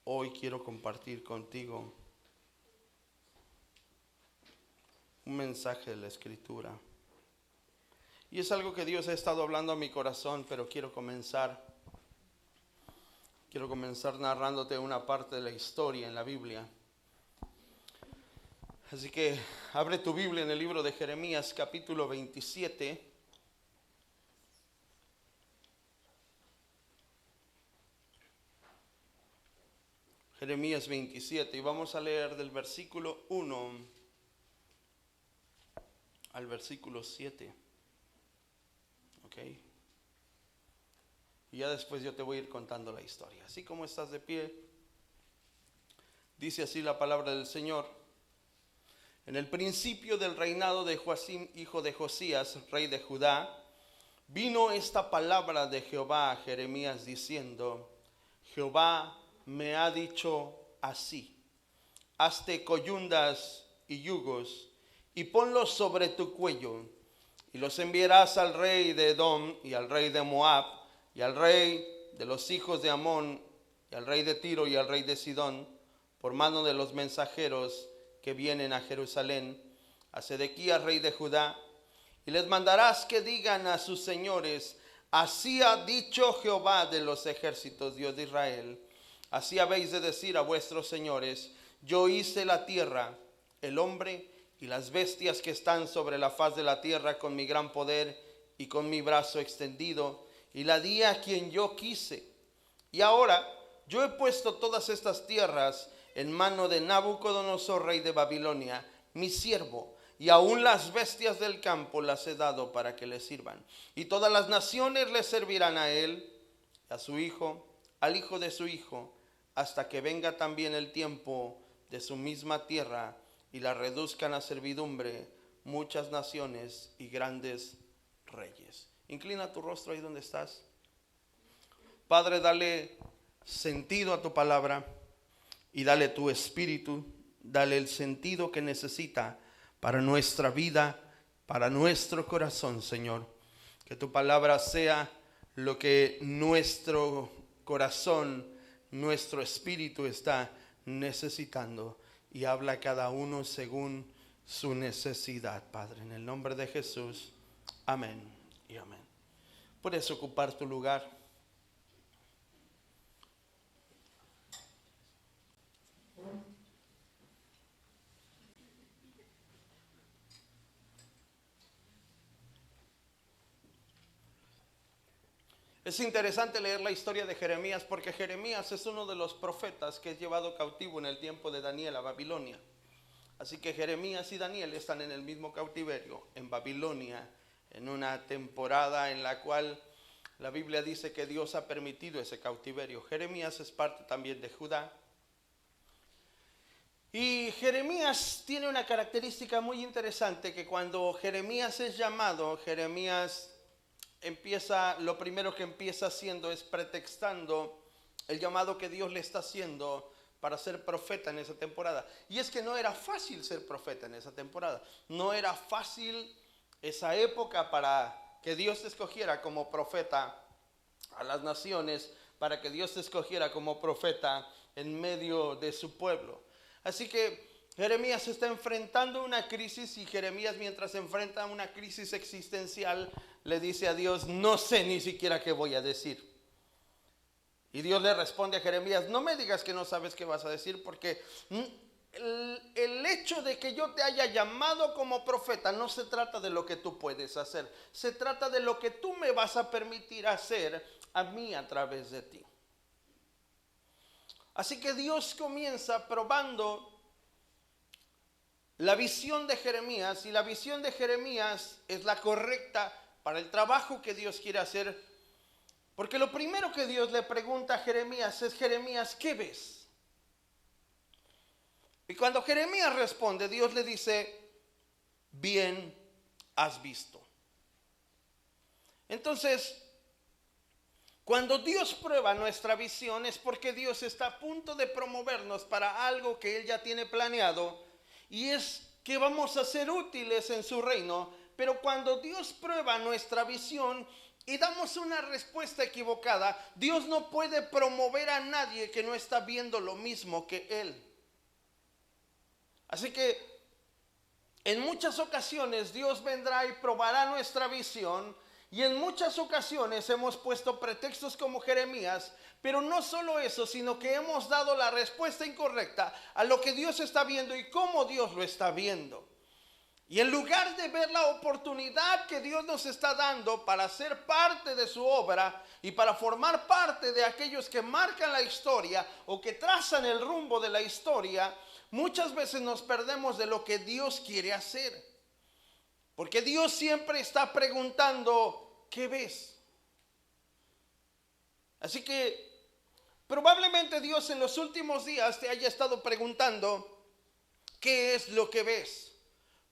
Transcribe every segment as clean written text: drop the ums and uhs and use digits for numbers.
hoy quiero compartir contigo un mensaje de la Escritura. Y es algo que Dios ha estado hablando a mi corazón, pero quiero comenzar narrándote una parte de la historia en la Biblia. Así que abre tu Biblia en el libro de Jeremías, capítulo 27. Jeremías 27, y vamos a leer del versículo 1 al versículo 7. ¿Ok? Y ya después yo te voy a ir contando la historia. Así como estás de pie, dice así la palabra del Señor. En el principio del reinado de Joacim, hijo de Josías, rey de Judá, vino esta palabra de Jehová a Jeremías diciendo: Jehová me ha dicho así: hazte coyundas y yugos y ponlos sobre tu cuello, y los enviarás al rey de Edom y al rey de Moab y al rey de los hijos de Amón y al rey de Tiro y al rey de Sidón, por mano de los mensajeros que vienen a Jerusalén, a Sedequías rey de Judá, y les mandarás que digan a sus señores: así ha dicho Jehová de los ejércitos, Dios de Israel. Así habéis de decir a vuestros señores: yo hice la tierra, el hombre y las bestias que están sobre la faz de la tierra con mi gran poder y con mi brazo extendido, y la di a quien yo quise. Y ahora yo he puesto todas estas tierras en mano de Nabucodonosor, rey de Babilonia, mi siervo, y aún las bestias del campo las he dado para que le sirvan. Y todas las naciones le servirán a él, a su hijo, al hijo de su hijo, hasta que venga también el tiempo de su misma tierra, y la reduzcan a servidumbre muchas naciones y grandes reyes. Inclina tu rostro ahí donde estás. Padre, dale sentido a tu palabra y dale tu espíritu, dale el sentido que necesita para nuestra vida, para nuestro corazón, Señor. Que tu palabra sea lo que nuestro corazón, nuestro espíritu está necesitando, y habla a cada uno según su necesidad, Padre, en el nombre de Jesús. Amén y amén. Puedes ocupar tu lugar. Es interesante leer la historia de Jeremías, porque Jeremías es uno de los profetas que es llevado cautivo en el tiempo de Daniel a Babilonia. Así que Jeremías y Daniel están en el mismo cautiverio, en Babilonia, en una temporada en la cual la Biblia dice que Dios ha permitido ese cautiverio. Jeremías es parte también de Judá. Y Jeremías tiene una característica muy interesante, que cuando Jeremías es llamado, Jeremías lo primero que empieza haciendo es pretextando el llamado que Dios le está haciendo para ser profeta en esa temporada. Y es que no era fácil ser profeta en esa temporada. No era fácil esa época para que Dios te escogiera como profeta a las naciones, para que Dios te escogiera como profeta en medio de su pueblo. Así que Jeremías está enfrentando una crisis, y Jeremías, mientras enfrenta una crisis existencial, le dice a Dios: no sé ni siquiera qué voy a decir. Y Dios le responde a Jeremías: no me digas que no sabes qué vas a decir, porque el hecho de que yo te haya llamado como profeta no se trata de lo que tú puedes hacer, se trata de lo que tú me vas a permitir hacer a mí a través de ti. Así que Dios comienza probando la visión de Jeremías, y la visión de Jeremías es la correcta para el trabajo que Dios quiere hacer, porque lo primero que Dios le pregunta a Jeremías es: Jeremías, ¿qué ves? Y cuando Jeremías responde, Dios le dice: bien has visto. Entonces, cuando Dios prueba nuestra visión, es porque Dios está a punto de promovernos para algo que Él ya tiene planeado, y es que vamos a ser útiles en su reino. Pero cuando Dios prueba nuestra visión, y damos una respuesta equivocada, Dios no puede promover a nadie que no está viendo lo mismo que Él. Así que en muchas ocasiones Dios vendrá y probará nuestra visión, y en muchas ocasiones hemos puesto pretextos como Jeremías, pero no solo eso, sino que hemos dado la respuesta incorrecta a lo que Dios está viendo y cómo Dios lo está viendo. Y en lugar de ver la oportunidad que Dios nos está dando para ser parte de su obra y para formar parte de aquellos que marcan la historia o que trazan el rumbo de la historia, muchas veces nos perdemos de lo que Dios quiere hacer. Porque Dios siempre está preguntando, ¿qué ves? Así que probablemente Dios en los últimos días te haya estado preguntando, ¿qué es lo que ves?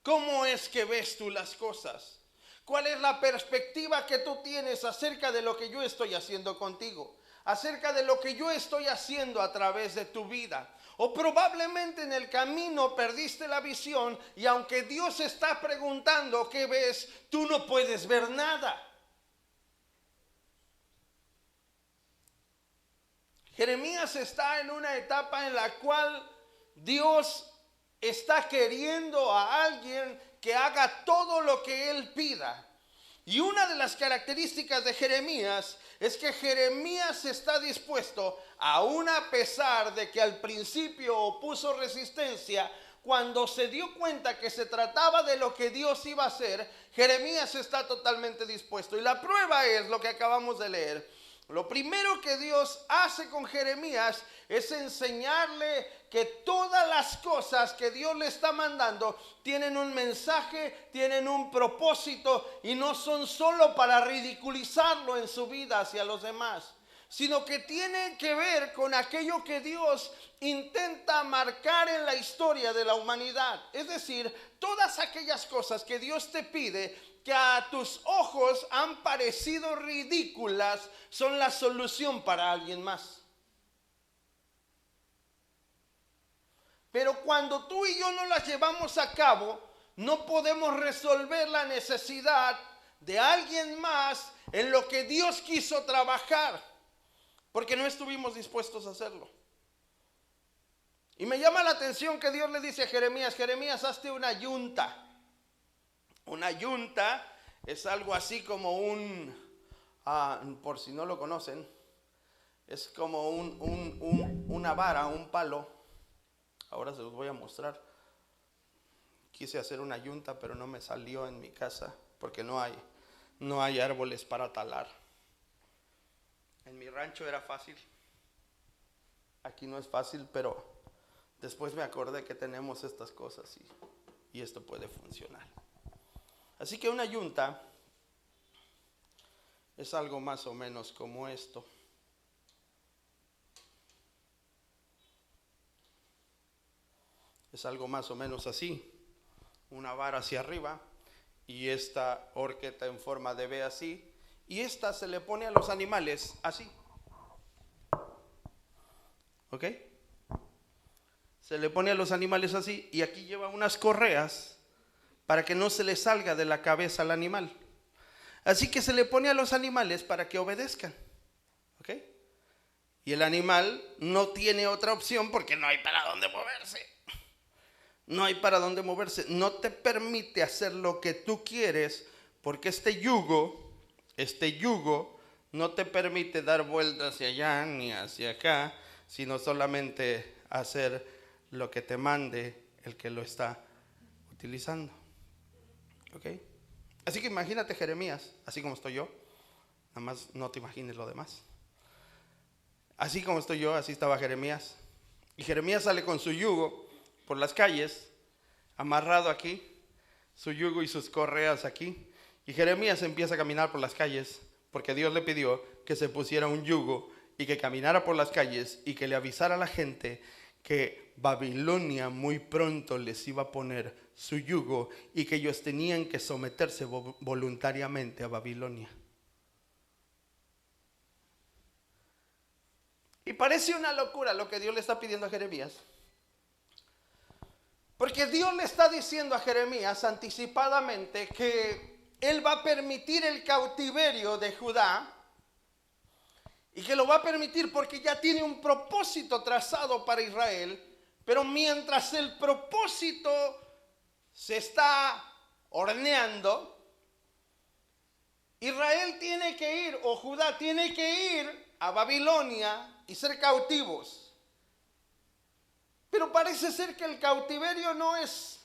¿Cómo es que ves tú las cosas? ¿Cuál es la perspectiva que tú tienes acerca de lo que yo estoy haciendo contigo? Acerca de lo que yo estoy haciendo a través de tu vida. O probablemente en el camino perdiste la visión y aunque Dios está preguntando qué ves, tú no puedes ver nada. Jeremías está en una etapa en la cual Dios está queriendo a alguien que haga todo lo que él pida. Y una de las características de Jeremías es que Jeremías está dispuesto, aun a pesar de que al principio opuso resistencia, cuando se dio cuenta que se trataba de lo que Dios iba a hacer, Jeremías está totalmente dispuesto. Y la prueba es lo que acabamos de leer. Lo primero que Dios hace con Jeremías es enseñarle que todas las cosas que Dios le está mandando tienen un mensaje, tienen un propósito y no son solo para ridiculizarlo en su vida hacia los demás, sino que tienen que ver con aquello que Dios intenta marcar en la historia de la humanidad. Es decir, todas aquellas cosas que Dios te pide que a tus ojos han parecido ridículas son la solución para alguien más. Pero cuando tú y yo no las llevamos a cabo, no podemos resolver la necesidad de alguien más en lo que Dios quiso trabajar, porque no estuvimos dispuestos a hacerlo. Y me llama la atención que Dios le dice a Jeremías, Jeremías, hazte una yunta. Una yunta es algo así como por si no lo conocen, es como una vara, un palo. Ahora se los voy a mostrar. Quise hacer una yunta, pero no me salió en mi casa porque no hay árboles para talar. En mi rancho era fácil. Aquí no es fácil, pero después me acordé que tenemos estas cosas y esto puede funcionar. Así que una yunta es algo más o menos como esto. Es algo más o menos así. Una vara hacia arriba y esta horqueta en forma de V así. Y esta se le pone a los animales así. ¿Ok? Se le pone a los animales así y aquí lleva unas correas para que no se le salga de la cabeza al animal. Así que se le pone a los animales para que obedezcan. ¿Ok? Y el animal no tiene otra opción porque no hay para dónde moverse. No hay para dónde moverse. No te permite hacer lo que tú quieres porque este yugo no te permite dar vueltas hacia allá ni hacia acá, sino solamente hacer lo que te mande el que lo está utilizando. ¿Ok? Así que imagínate Jeremías, así como estoy yo, nada más no te imagines lo demás. Así como estoy yo, así estaba Jeremías. Y Jeremías sale con su yugo por las calles, amarrado aquí, su yugo y sus correas aquí. Y Jeremías empieza a caminar por las calles, porque Dios le pidió que se pusiera un yugo y que caminara por las calles y que le avisara a la gente que Babilonia muy pronto les iba a poner su yugo y que ellos tenían que someterse voluntariamente a Babilonia. Y parece una locura lo que Dios le está pidiendo a Jeremías, porque Dios le está diciendo a Jeremías anticipadamente que Él va a permitir el cautiverio de Judá, y que lo va a permitir porque ya tiene un propósito trazado para Israel. Pero mientras el propósito se está horneando, Israel tiene que ir, o Judá tiene que ir a Babilonia y ser cautivos. Pero parece ser que el cautiverio no es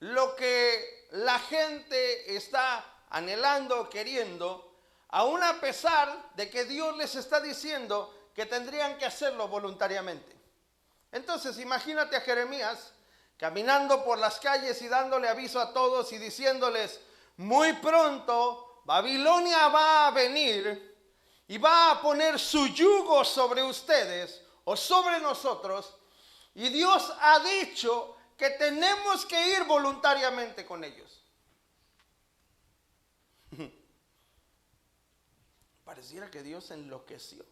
lo que la gente está anhelando, queriendo, aún a pesar de que Dios les está diciendo que tendrían que hacerlo voluntariamente. Entonces imagínate a Jeremías caminando por las calles y dándole aviso a todos y diciéndoles: muy pronto Babilonia va a venir y va a poner su yugo sobre ustedes o sobre nosotros, y Dios ha dicho que tenemos que ir voluntariamente con ellos. Pareciera que Dios enloqueció,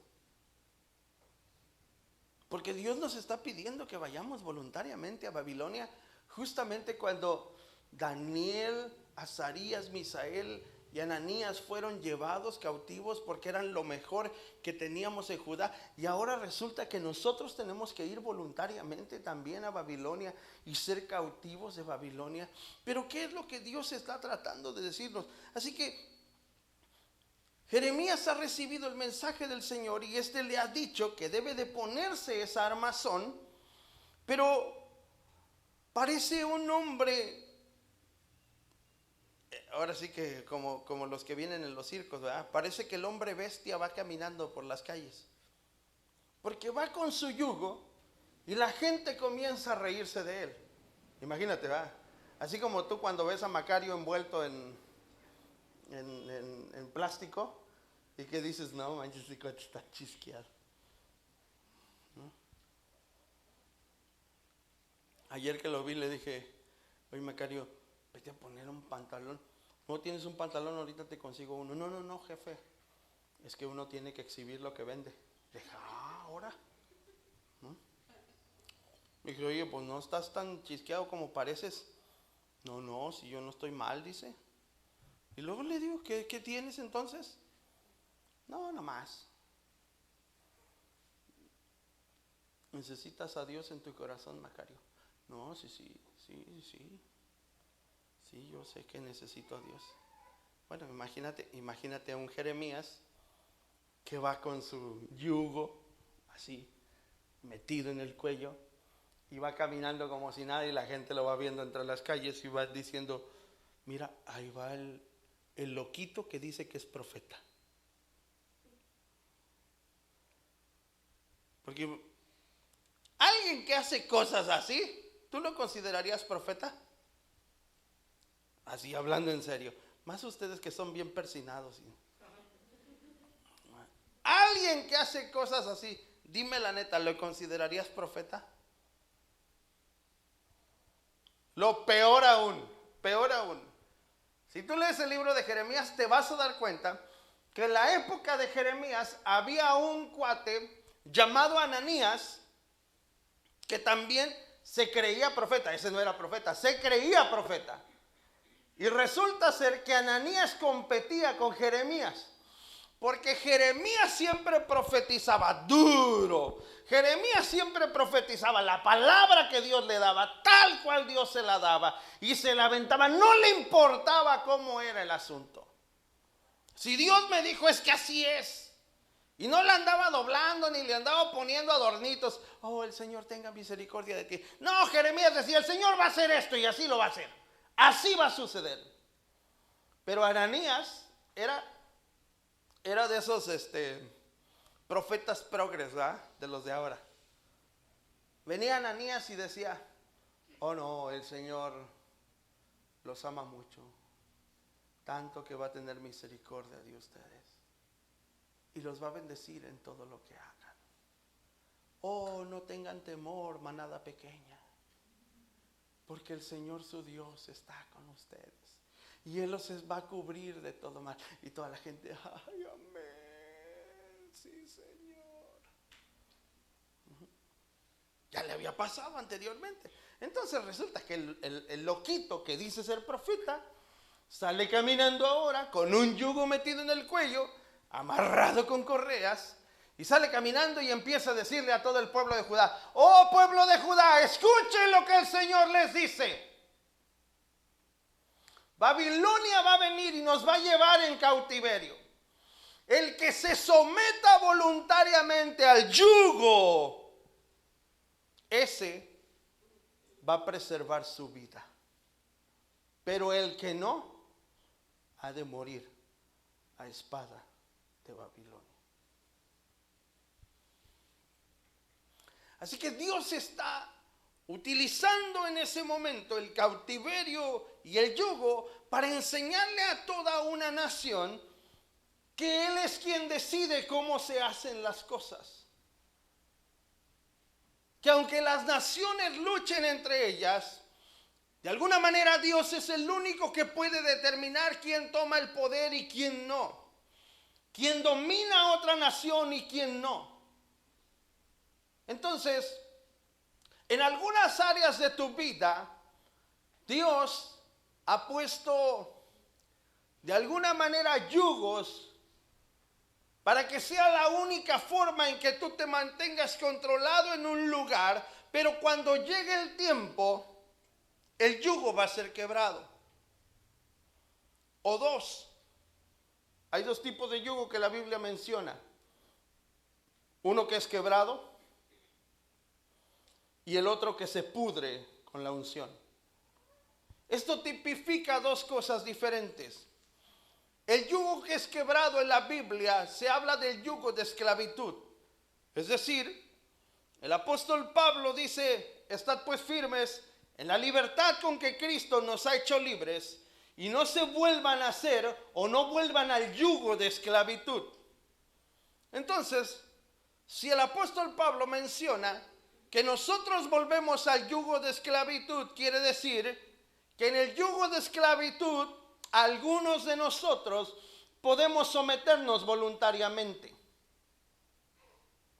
porque Dios nos está pidiendo que vayamos voluntariamente a Babilonia, justamente cuando Daniel, Azarías, Misael y Ananías fueron llevados cautivos porque eran lo mejor que teníamos en Judá. Y ahora resulta que nosotros tenemos que ir voluntariamente también a Babilonia y ser cautivos de Babilonia. Pero ¿qué es lo que Dios está tratando de decirnos? Así que Jeremías ha recibido el mensaje del Señor y este le ha dicho que debe de ponerse esa armazón, pero parece un hombre, ahora sí que como los que vienen en los circos, ¿verdad? Parece que el hombre bestia va caminando por las calles, porque va con su yugo y la gente comienza a reírse de él. Imagínate, ¿verdad? Así como tú cuando ves a Macario envuelto en plástico, y que dices: no manches, ese coche está chisqueado, ¿no? Ayer que lo vi le dije: oye Macario, vete a poner un pantalón. ¿No tienes un pantalón? Ahorita te consigo uno. No, jefe, es que uno tiene que exhibir lo que vende. Le dije: ahora, ¿no? Me dije: oye, pues no estás tan chisqueado como pareces. No, si yo no estoy mal, dice. Y luego le digo: ¿qué tienes entonces? No, más. ¿Necesitas a Dios en tu corazón, Macario? No, sí, yo sé que necesito a Dios. Bueno, imagínate a un Jeremías que va con su yugo así metido en el cuello y va caminando como si nada, y la gente lo va viendo entre las calles y va diciendo: mira, ahí va el loquito que dice que es profeta. Porque alguien que hace cosas así, ¿tú lo considerarías profeta? Así, hablando en serio. Más ustedes que son bien persinados. Alguien que hace cosas así, dime la neta, ¿lo considerarías profeta? Lo peor aún. Si tú lees el libro de Jeremías, te vas a dar cuenta que en la época de Jeremías había un cuate llamado Ananías, que también se creía profeta. Ese no era profeta, se creía profeta. Y resulta ser que Ananías competía con Jeremías, porque Jeremías siempre profetizaba duro. Jeremías siempre profetizaba la palabra que Dios le daba, tal cual Dios se la daba, y se la aventaba. No le importaba cómo era el asunto. Si Dios me dijo, es que así es. Y no le andaba doblando ni le andaba poniendo adornitos. Oh, el Señor tenga misericordia de ti. No, Jeremías decía: el Señor va a hacer esto y así lo va a hacer. Así va a suceder. Pero Ananías era de esos profetas progres, ¿verdad? De los de ahora. Venía Ananías y decía: oh no, el Señor los ama mucho, tanto que va a tener misericordia de ustedes y los va a bendecir en todo lo que hagan. Oh, no tengan temor, manada pequeña, porque el Señor su Dios está con ustedes y Él los va a cubrir de todo mal. Y toda la gente: ay, amén, sí, Señor. Ya le había pasado anteriormente. Entonces resulta que el loquito que dice ser profeta Sale caminando ahora con un yugo metido en el cuello, amarrado con correas, y sale caminando y empieza a decirle a todo el pueblo de Judá: oh pueblo de Judá, escuchen lo que el Señor les dice. Babilonia va a venir y nos va a llevar en cautiverio. El que se someta voluntariamente al yugo, ese va a preservar su vida. Pero el que no, ha de morir a espada de Babilonia. Así que Dios está utilizando en ese momento el cautiverio y el yugo para enseñarle a toda una nación que Él es quien decide cómo se hacen las cosas. Que aunque las naciones luchen entre ellas, de alguna manera Dios es el único que puede determinar quién toma el poder y quién no. Quién domina a otra nación y quién no. Entonces, en algunas áreas de tu vida, Dios ha puesto de alguna manera yugos para que sea la única forma en que tú te mantengas controlado en un lugar, pero cuando llegue el tiempo, el yugo va a ser quebrado. O dos. Hay dos tipos de yugo que la Biblia menciona. Uno que es quebrado y el otro que se pudre con la unción. Esto tipifica dos cosas diferentes. El yugo que es quebrado en la Biblia se habla del yugo de esclavitud. Es decir, el apóstol Pablo dice: estad pues firmes en la libertad con que Cristo nos ha hecho libres, y no se vuelvan a hacer o no vuelvan al yugo de esclavitud. Entonces, si el apóstol Pablo menciona que nosotros volvemos al yugo de esclavitud, quiere decir que en el yugo de esclavitud algunos de nosotros podemos someternos voluntariamente.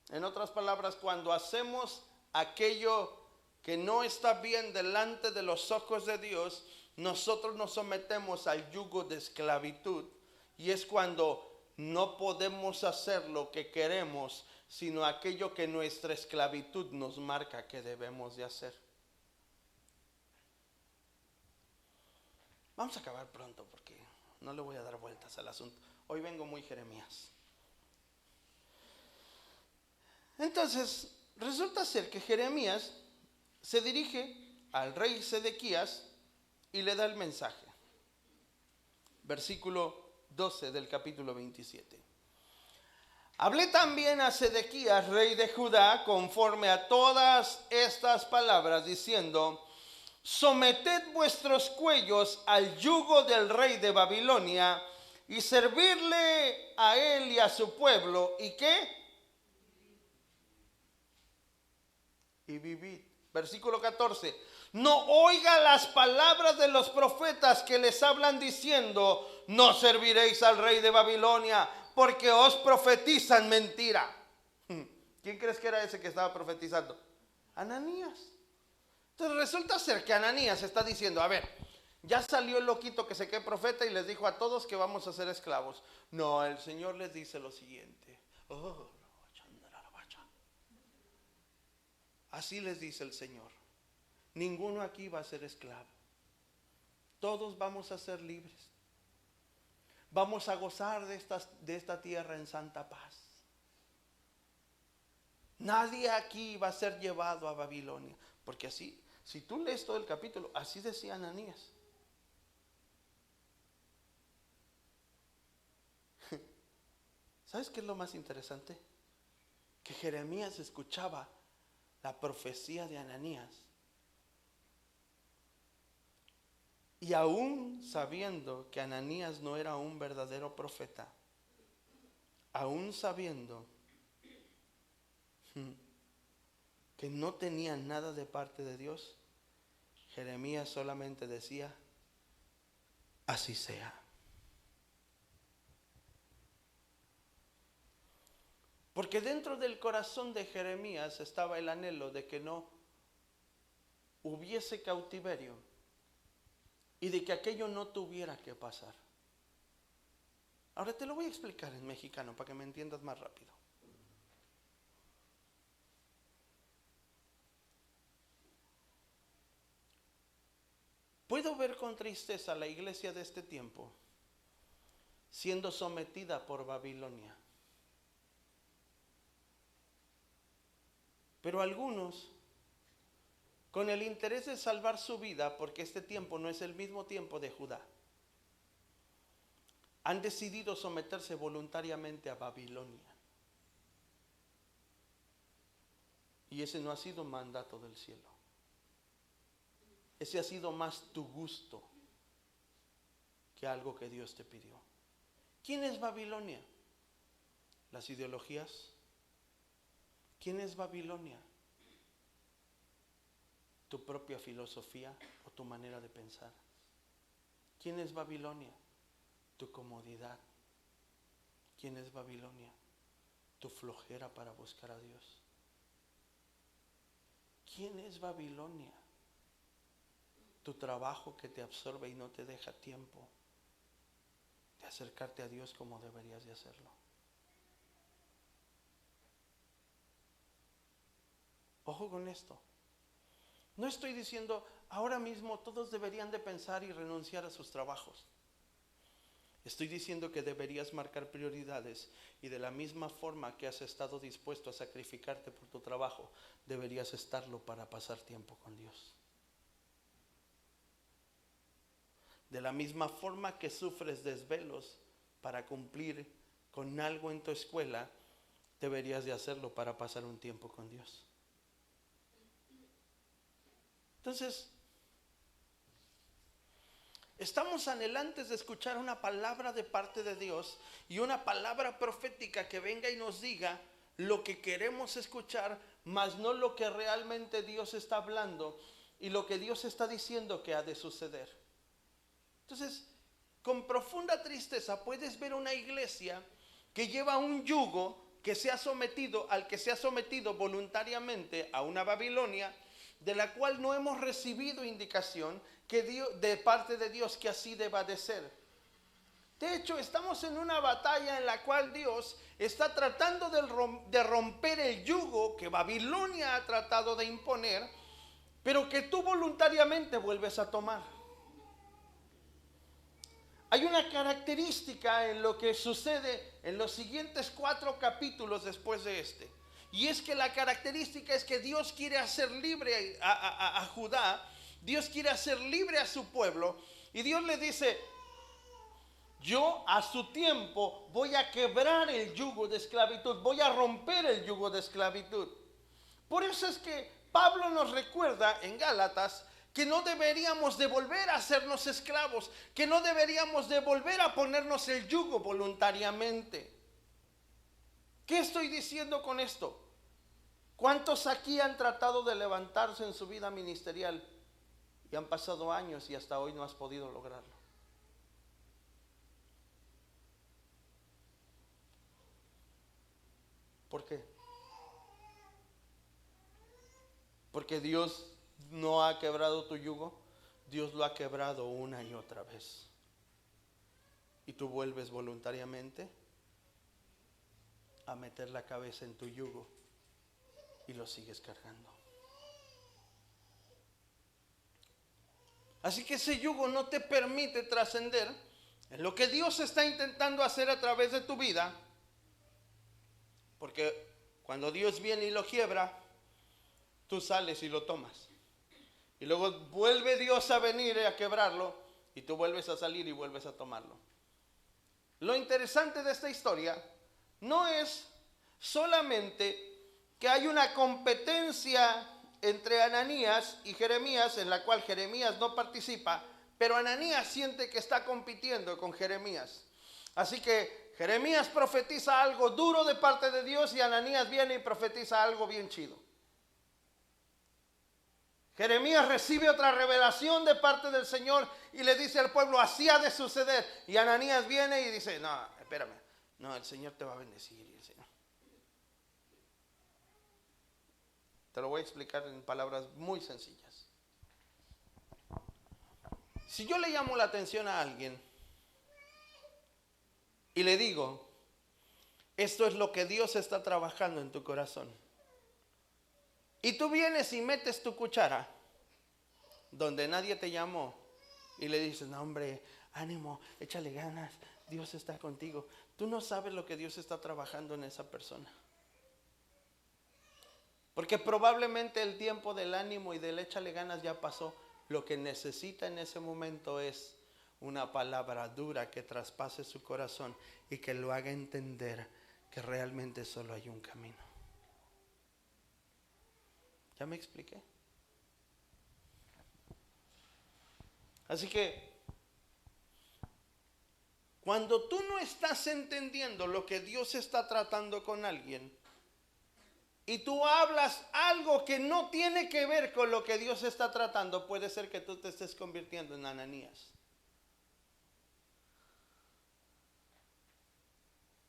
En otras palabras, cuando hacemos aquello que no está bien delante de los ojos de Dios, nosotros nos sometemos al yugo de esclavitud, y es cuando no podemos hacer lo que queremos, sino aquello que nuestra esclavitud nos marca que debemos de hacer. Vamos a acabar pronto porque no le voy a dar vueltas al asunto. Hoy vengo muy Jeremías. Entonces, resulta ser que Jeremías se dirige al rey Sedequías y le da el mensaje. Versículo 12 del capítulo 27. Hablé también a Sedequías, rey de Judá, conforme a todas estas palabras, diciendo: someted vuestros cuellos al yugo del rey de Babilonia y servirle a él y a su pueblo. ¿Y qué? Y vivid. Versículo 14. No oiga las palabras de los profetas que les hablan diciendo: no serviréis al rey de Babilonia, porque os profetizan mentira. ¿Quién crees que era ese que estaba profetizando? Ananías. Entonces resulta ser que Ananías está diciendo: a ver, ya salió el loquito que se cree profeta y les dijo a todos que vamos a ser esclavos. No, el Señor les dice lo siguiente. Así les dice el Señor: ninguno aquí va a ser esclavo. Todos vamos a ser libres. Vamos a gozar de esta tierra en santa paz. Nadie aquí va a ser llevado a Babilonia. Porque así, si tú lees todo el capítulo, así decía Ananías. ¿Sabes qué es lo más interesante? Que Jeremías escuchaba la profecía de Ananías, y aún sabiendo que Ananías no era un verdadero profeta, aún sabiendo que no tenía nada de parte de Dios, Jeremías solamente decía: así sea. Porque dentro del corazón de Jeremías estaba el anhelo de que no hubiese cautiverio y de que aquello no tuviera que pasar. Ahora te lo voy a explicar en mexicano para que me entiendas más rápido. Puedo ver con tristeza la iglesia de este tiempo siendo sometida por Babilonia. Pero algunos, con el interés de salvar su vida, porque este tiempo no es el mismo tiempo de Judá, han decidido someterse voluntariamente a Babilonia. Y ese no ha sido un mandato del cielo. Ese ha sido más tu gusto que algo que Dios te pidió. ¿Quién es Babilonia? Las ideologías. ¿Quién es Babilonia? Tu propia filosofía o tu manera de pensar. ¿Quién es Babilonia? Tu comodidad. ¿Quién es Babilonia? Tu flojera para buscar a Dios. ¿Quién es Babilonia? Tu trabajo que te absorbe y no te deja tiempo de acercarte a Dios como deberías de hacerlo. Ojo con esto. No estoy diciendo ahora mismo todos deberían de pensar y renunciar a sus trabajos. Estoy diciendo que deberías marcar prioridades y de la misma forma que has estado dispuesto a sacrificarte por tu trabajo, deberías estarlo para pasar tiempo con Dios. De la misma forma que sufres desvelos para cumplir con algo en tu escuela, deberías de hacerlo para pasar un tiempo con Dios. Entonces, estamos anhelantes de escuchar una palabra de parte de Dios y una palabra profética que venga y nos diga lo que queremos escuchar, mas no lo que realmente Dios está hablando y lo que Dios está diciendo que ha de suceder. Entonces, con profunda tristeza puedes ver una iglesia que lleva un yugo que se ha sometido, al que se ha sometido voluntariamente a una Babilonia, de la cual no hemos recibido indicación que Dios, de parte de Dios, que así deba de ser. De hecho, estamos en una batalla en la cual Dios está tratando de romper el yugo que Babilonia ha tratado de imponer, pero que tú voluntariamente vuelves a tomar. Hay una característica en lo que sucede en los siguientes 4 capítulos después de este. Y es que la característica es que Dios quiere hacer libre a Judá. Dios quiere hacer libre a su pueblo. Y Dios le dice, yo a su tiempo voy a quebrar el yugo de esclavitud. Voy a romper el yugo de esclavitud. Por eso es que Pablo nos recuerda en Gálatas que no deberíamos de volver a hacernos esclavos, que no deberíamos de volver a ponernos el yugo voluntariamente. ¿Qué estoy diciendo con esto? ¿Cuántos aquí han tratado de levantarse en su vida ministerial y han pasado años y hasta hoy no has podido lograrlo? ¿Por qué? Porque Dios no ha quebrado tu yugo. Dios lo ha quebrado una y otra vez. Y tú vuelves voluntariamente a meter la cabeza en tu yugo y lo sigues cargando. Así que ese yugo no te permite trascender en lo que Dios está intentando hacer a través de tu vida. Porque cuando Dios viene y lo quiebra, tú sales y lo tomas. Y luego vuelve Dios a venir a quebrarlo y tú vuelves a salir y vuelves a tomarlo. Lo interesante de esta historia no es solamente que hay una competencia entre Ananías y Jeremías, en la cual Jeremías no participa, pero Ananías siente que está compitiendo con Jeremías. Así que Jeremías profetiza algo duro de parte de Dios y Ananías viene y profetiza algo bien chido. Jeremías recibe otra revelación de parte del Señor y le dice al pueblo, así ha de suceder. Y Ananías viene y dice, no, espérame, no, el Señor te va a bendecir. Y el Señor. Te lo voy a explicar en palabras muy sencillas. Si yo le llamo la atención a alguien y le digo, esto es lo que Dios está trabajando en tu corazón, y tú vienes y metes tu cuchara donde nadie te llamó y le dices, no hombre, ánimo, échale ganas, Dios está contigo. Tú no sabes lo que Dios está trabajando en esa persona. Porque probablemente el tiempo del ánimo y del échale ganas ya pasó. Lo que necesita en ese momento es una palabra dura que traspase su corazón y que lo haga entender que realmente solo hay un camino. ¿Ya me expliqué? Así que cuando tú no estás entendiendo lo que Dios está tratando con alguien y tú hablas algo que no tiene que ver con lo que Dios está tratando, puede ser que tú te estés convirtiendo en Ananías.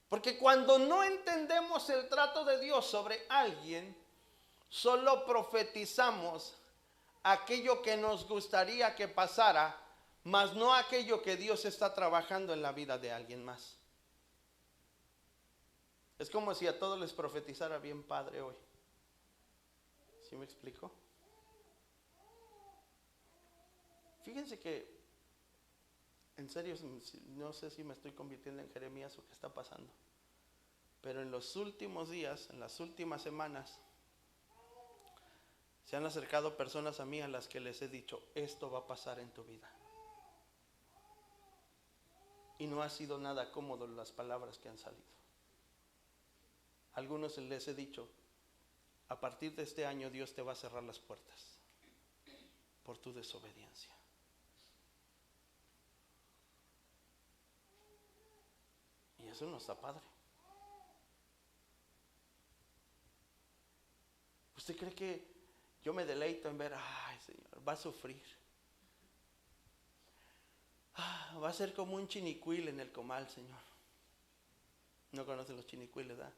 Porque cuando no entendemos el trato de Dios sobre alguien, solo profetizamos aquello que nos gustaría que pasara, mas no aquello que Dios está trabajando en la vida de alguien más. Es como si a todos les profetizara bien padre hoy. ¿Sí me explico? Fíjense que, en serio, no sé si me estoy convirtiendo en Jeremías o qué está pasando, pero en los últimos días, en las últimas semanas, se han acercado personas a mí a las que les he dicho, esto va a pasar en tu vida. Y no ha sido nada cómodo las palabras que han salido. A algunos les he dicho, a partir de este año Dios te va a cerrar las puertas por tu desobediencia. Y eso no está padre. ¿Usted cree que yo me deleito en ver, ay Señor, va a sufrir? Va a ser como un chinicuil en el comal, Señor. No conocen los chinicuiles, ¿verdad?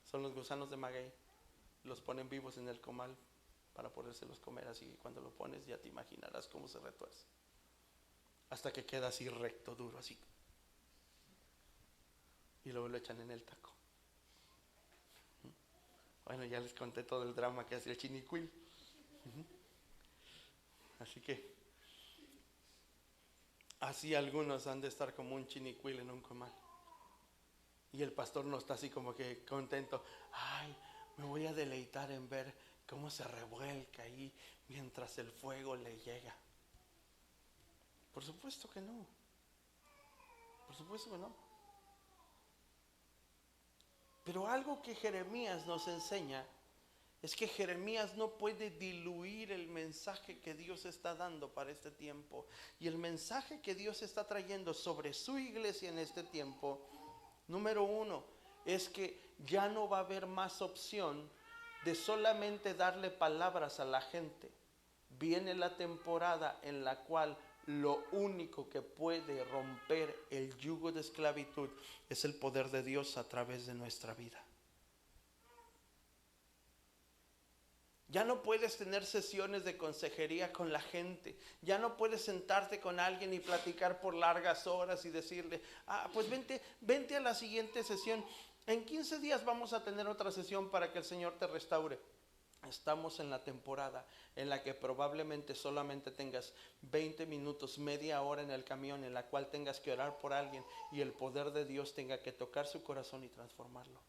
Son los gusanos de maguey. Los ponen vivos en el comal para podérselos comer, así que cuando lo pones ya te imaginarás cómo se retuerce. Hasta que queda así recto, duro, así. Y luego lo echan en el taco. Bueno, ya les conté todo el drama que hace el chinicuil. Así que así algunos han de estar como un chinicuil en un comal. Y el pastor no está así como que contento. Ay, me voy a deleitar en ver cómo se revuelca ahí mientras el fuego le llega. Por supuesto que no. Por supuesto que no. Pero algo que Jeremías nos enseña es que Jeremías no puede diluir el mensaje que Dios está dando para este tiempo. Y el mensaje que Dios está trayendo sobre su iglesia en este tiempo, número uno, es que ya no va a haber más opción de solamente darle palabras a la gente. Viene la temporada en la cual lo único que puede romper el yugo de esclavitud es el poder de Dios a través de nuestra vida. Ya no puedes tener sesiones de consejería con la gente. Ya no puedes sentarte con alguien y platicar por largas horas y decirle, pues vente a la siguiente sesión. En 15 días vamos a tener otra sesión para que el Señor te restaure. Estamos en la temporada en la que probablemente solamente tengas 20 minutos, media hora en el camión en la cual tengas que orar por alguien y el poder de Dios tenga que tocar su corazón y transformarlo.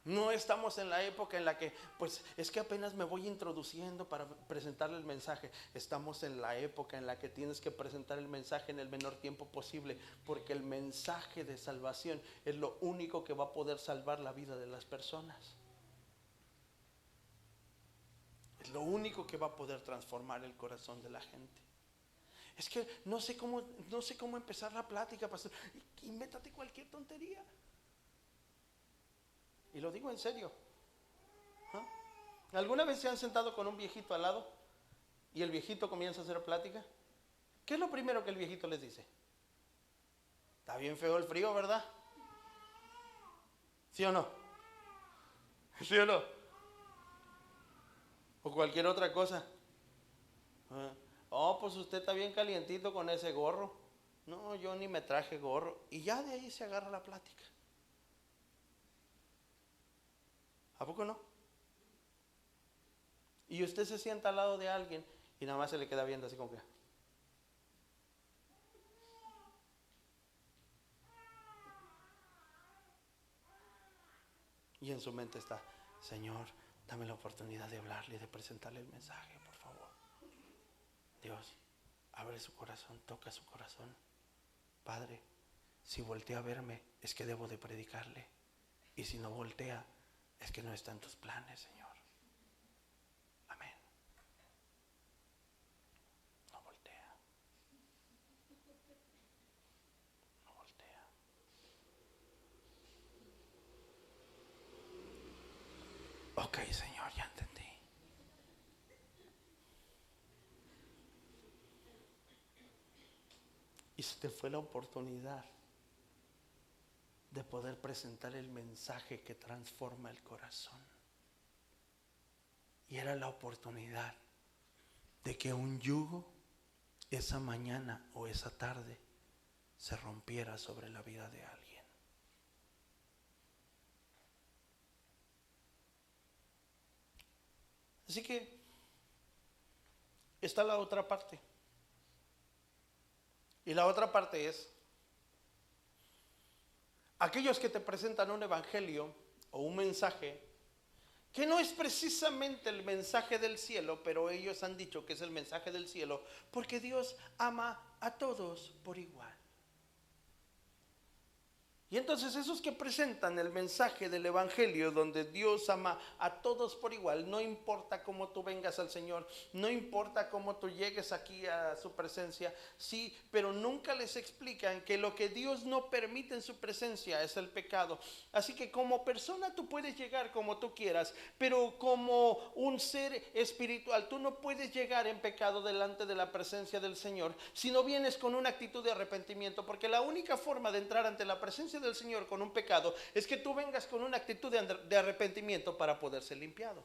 No estamos en la época en la que, pues es que apenas me voy introduciendo para presentarle el mensaje. Estamos en la época en la que tienes que presentar el mensaje en el menor tiempo posible, porque el mensaje de salvación es lo único que va a poder salvar la vida de las personas. Es lo único que va a poder transformar el corazón de la gente. Es que no sé cómo empezar la plática, pastor. Invéntate cualquier tontería. Y lo digo en serio. ¿Alguna vez se han sentado con un viejito al lado y el viejito comienza a hacer plática? ¿Qué es lo primero que el viejito les dice? Está bien feo el frío, ¿verdad? ¿Sí o no? ¿Sí o no? o cualquier otra cosa. Oh, pues usted está bien calientito con ese gorro. No, yo ni me traje gorro. Y ya de ahí se agarra la plática. ¿A poco no? Y usted se sienta al lado de alguien y nada más se le queda viendo así como que. Y en su mente está, Señor, dame la oportunidad de hablarle y de presentarle el mensaje, por favor. Dios, abre su corazón, toca su corazón. Padre, si voltea a verme, es que debo de predicarle. Y si no voltea, es que no está en tus planes, Señor. Amén. No voltea. No voltea. Ok, Señor, ya entendí. Y se te fue la oportunidad de poder presentar el mensaje que transforma el corazón. Y era la oportunidad de que un yugo esa mañana o esa tarde se rompiera sobre la vida de alguien. Así que está la otra parte. Y la otra parte es aquellos que te presentan un evangelio o un mensaje que no es precisamente el mensaje del cielo, pero ellos han dicho que es el mensaje del cielo porque Dios ama a todos por igual. Y entonces esos que presentan el mensaje del evangelio donde Dios ama a todos por igual, no importa cómo tú vengas al Señor, no importa cómo tú llegues aquí a su presencia, sí, pero nunca les explican que lo que Dios no permite en su presencia es el pecado. Así que como persona tú puedes llegar como tú quieras, pero como un ser espiritual tú no puedes llegar en pecado delante de la presencia del Señor si no vienes con una actitud de arrepentimiento, porque la única forma de entrar ante la presencia del Señor con un pecado es que tú vengas con una actitud de arrepentimiento para poder ser limpiado.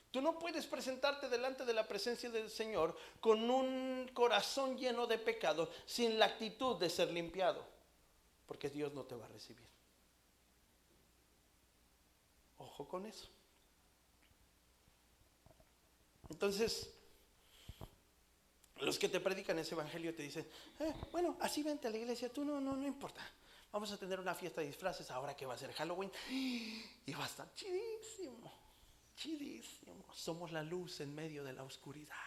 Tú no puedes presentarte delante de la presencia del Señor con un corazón lleno de pecado sin la actitud de ser limpiado, porque Dios no te va a recibir. Ojo con eso. Entonces, los que te predican ese evangelio te dicen, bueno, así vente a la iglesia, tú no importa. Vamos a tener una fiesta de disfraces ahora que va a ser Halloween y va a estar chidísimo, chidísimo. Somos la luz en medio de la oscuridad.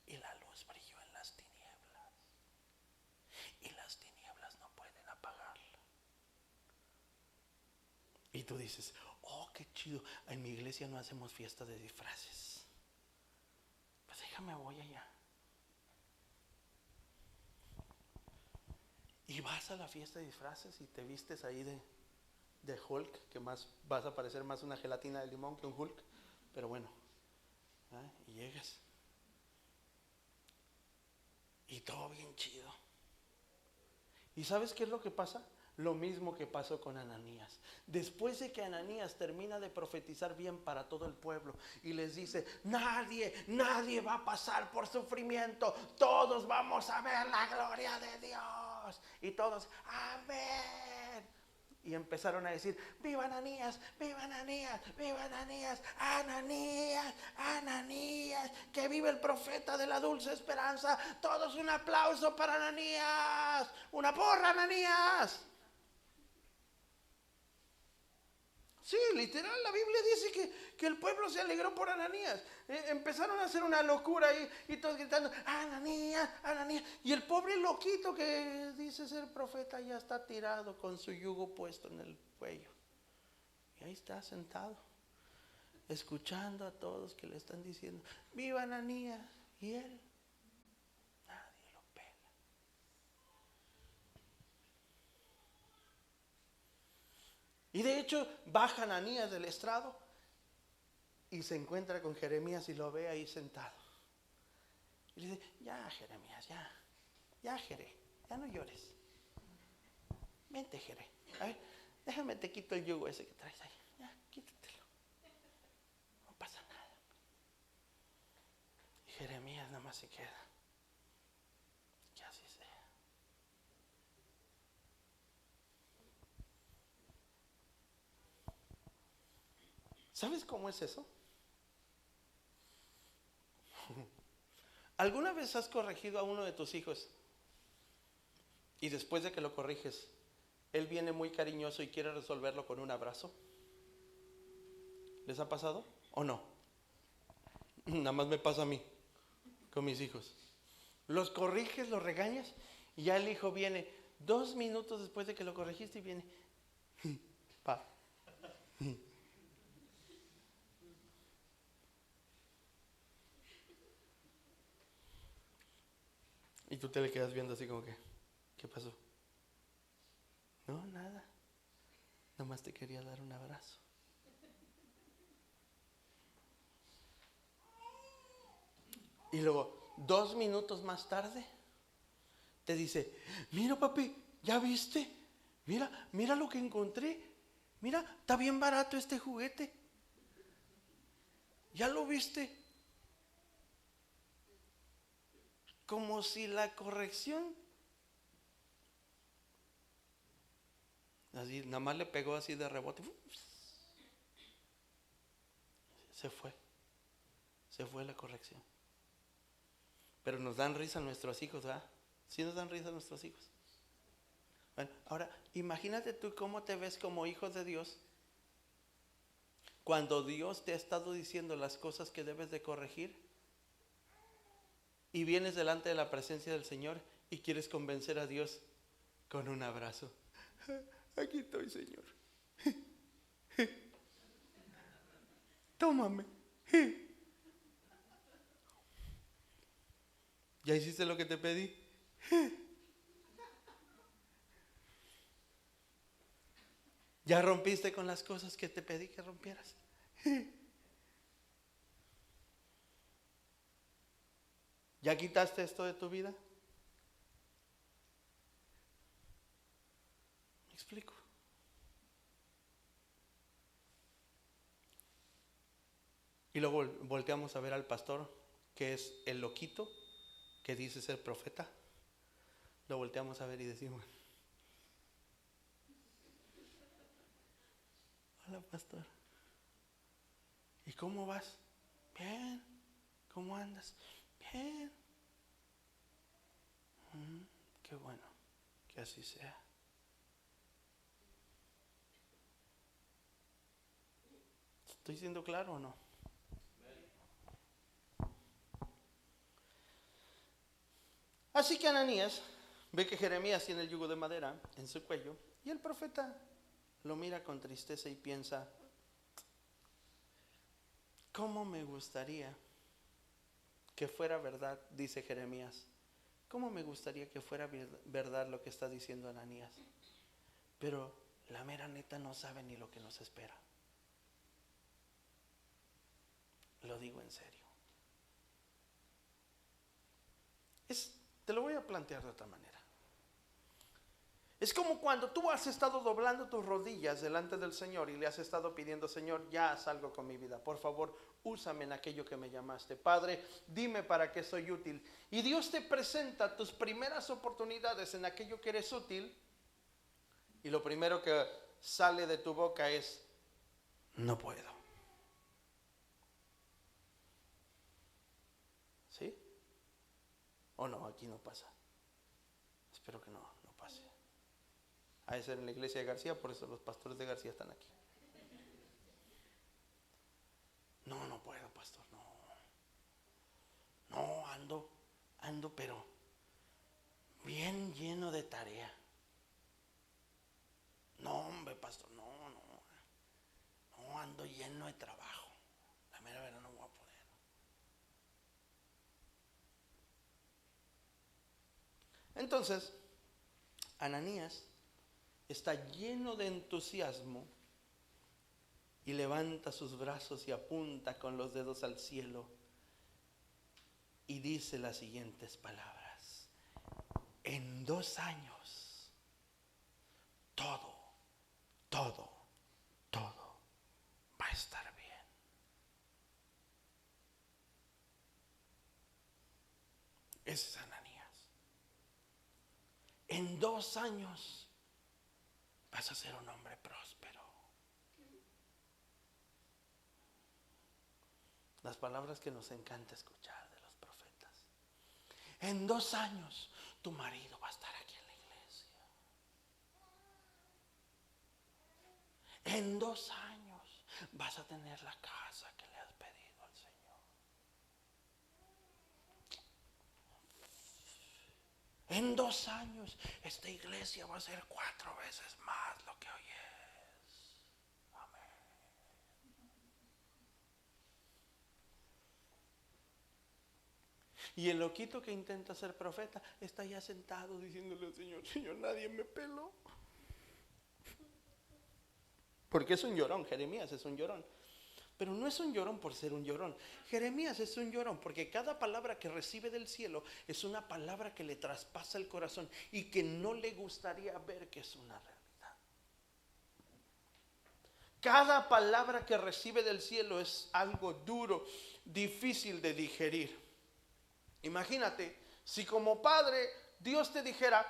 Y la luz brilló en las tinieblas y las tinieblas no pueden apagarla. Y tú dices, oh, qué chido, en mi iglesia no hacemos fiesta de disfraces. Pues déjame, voy allá. Y vas a la fiesta de disfraces y te vistes ahí de Hulk, que más vas a parecer más una gelatina de limón que un Hulk, pero bueno, y llegas y todo bien chido. ¿Y sabes qué es lo que pasa? Lo mismo que pasó con Ananías. Después de que Ananías termina de profetizar bien para todo el pueblo y les dice, nadie va a pasar por sufrimiento, todos vamos a ver la gloria de Dios. Y todos, amén. Y empezaron a decir, viva Ananías, viva Ananías, viva Ananías, Ananías, Ananías, que vive el profeta de la dulce esperanza. Todos un aplauso para Ananías, una porra Ananías. Sí, literal, la Biblia dice que el pueblo se alegró por Ananías. Empezaron a hacer una locura y todos gritando, Ananías, Ananías. Y el pobre loquito que dice ser profeta ya está tirado con su yugo puesto en el cuello. Y ahí está sentado, escuchando a todos que le están diciendo, viva Ananías. Y él, nadie lo pela. Y de hecho baja Ananías del estrado y se encuentra con Jeremías y lo ve ahí sentado. Y le dice, ya Jeremías, ya Jere, ya no llores. Vente Jere, a ver, déjame te quito el yugo ese que traes ahí. Ya, quítatelo. No pasa nada. Y Jeremías nada más se queda. Que así sea. ¿Sabes cómo es eso? ¿Alguna vez has corregido a uno de tus hijos y después de que lo corriges, él viene muy cariñoso y quiere resolverlo con un abrazo? ¿Les ha pasado o no? Nada más me pasa a mí, con mis hijos. Los corriges, los regañas y ya el hijo viene 2 minutos después de que lo corregiste y viene, pa. Y tú te le quedas viendo así como que, ¿qué pasó? No, nada. Nomás te quería dar un abrazo. Y luego, 2 minutos más tarde, te dice, mira papi, ¿ya viste? Mira lo que encontré. Mira, está bien barato este juguete. ¿Ya lo viste? Como si la corrección, así, nada más le pegó así de rebote. Se fue la corrección. Pero nos dan risa nuestros hijos, ¿verdad? Sí nos dan risa nuestros hijos. Bueno, ahora, imagínate tú cómo te ves como hijo de Dios cuando Dios te ha estado diciendo las cosas que debes de corregir y vienes delante de la presencia del Señor y quieres convencer a Dios con un abrazo. Aquí estoy, Señor. Tómame. ¿Ya hiciste lo que te pedí? ¿Ya rompiste con las cosas que te pedí que rompieras? ¿Ya quitaste esto de tu vida? ¿Me explico? Y luego volteamos a ver al pastor, que es el loquito, que dice ser profeta. Lo volteamos a ver y decimos, hola pastor, ¿y cómo vas? Bien. ¿Cómo andas? Bien. Qué bueno, que así sea. ¿Estoy siendo claro o no? Así que Ananías ve que Jeremías tiene el yugo de madera en su cuello y el profeta lo mira con tristeza y piensa, ¿cómo me gustaría que fuera verdad? Dice Jeremías. ¿Cómo me gustaría que fuera verdad lo que está diciendo Ananías? Pero la mera neta no sabe ni lo que nos espera. Lo digo en serio. Te lo voy a plantear de otra manera. Es como cuando tú has estado doblando tus rodillas delante del Señor y le has estado pidiendo, Señor, ya haz algo con mi vida. Por favor, úsame en aquello que me llamaste. Padre, dime para qué soy útil. Y Dios te presenta tus primeras oportunidades en aquello que eres útil. Y lo primero que sale de tu boca es, no puedo. ¿Sí? ¿O no? Aquí no pasa. Espero que no pase. A esa en la iglesia de García, por eso los pastores de García están aquí. No puedo, pastor, no. No, ando, pero bien lleno de tarea. No, hombre, pastor, no, ando lleno de trabajo. La mera verdad no voy a poder. Entonces, Ananías está lleno de entusiasmo y levanta sus brazos y apunta con los dedos al cielo y dice las siguientes palabras: en 2 años todo todo, todo va a estar bien. Ese es Ananías. En 2 años vas a ser un hombre próspero. Las palabras que nos encanta escuchar de los profetas. En 2 años tu marido va a estar aquí en la iglesia. En 2 años vas a tener la casa que le has pedido al Señor. En 2 años esta iglesia va a ser 4 veces más lo que hoy es. Amén. Y el loquito que intenta ser profeta está ya sentado diciéndole al Señor: Señor, nadie me peló. Porque es un llorón, Jeremías es un llorón. Pero no es un llorón por ser un llorón. Jeremías es un llorón porque cada palabra que recibe del cielo es una palabra que le traspasa el corazón y que no le gustaría ver que es una realidad. Cada palabra que recibe del cielo es algo duro, difícil de digerir. Imagínate, si como padre Dios te dijera: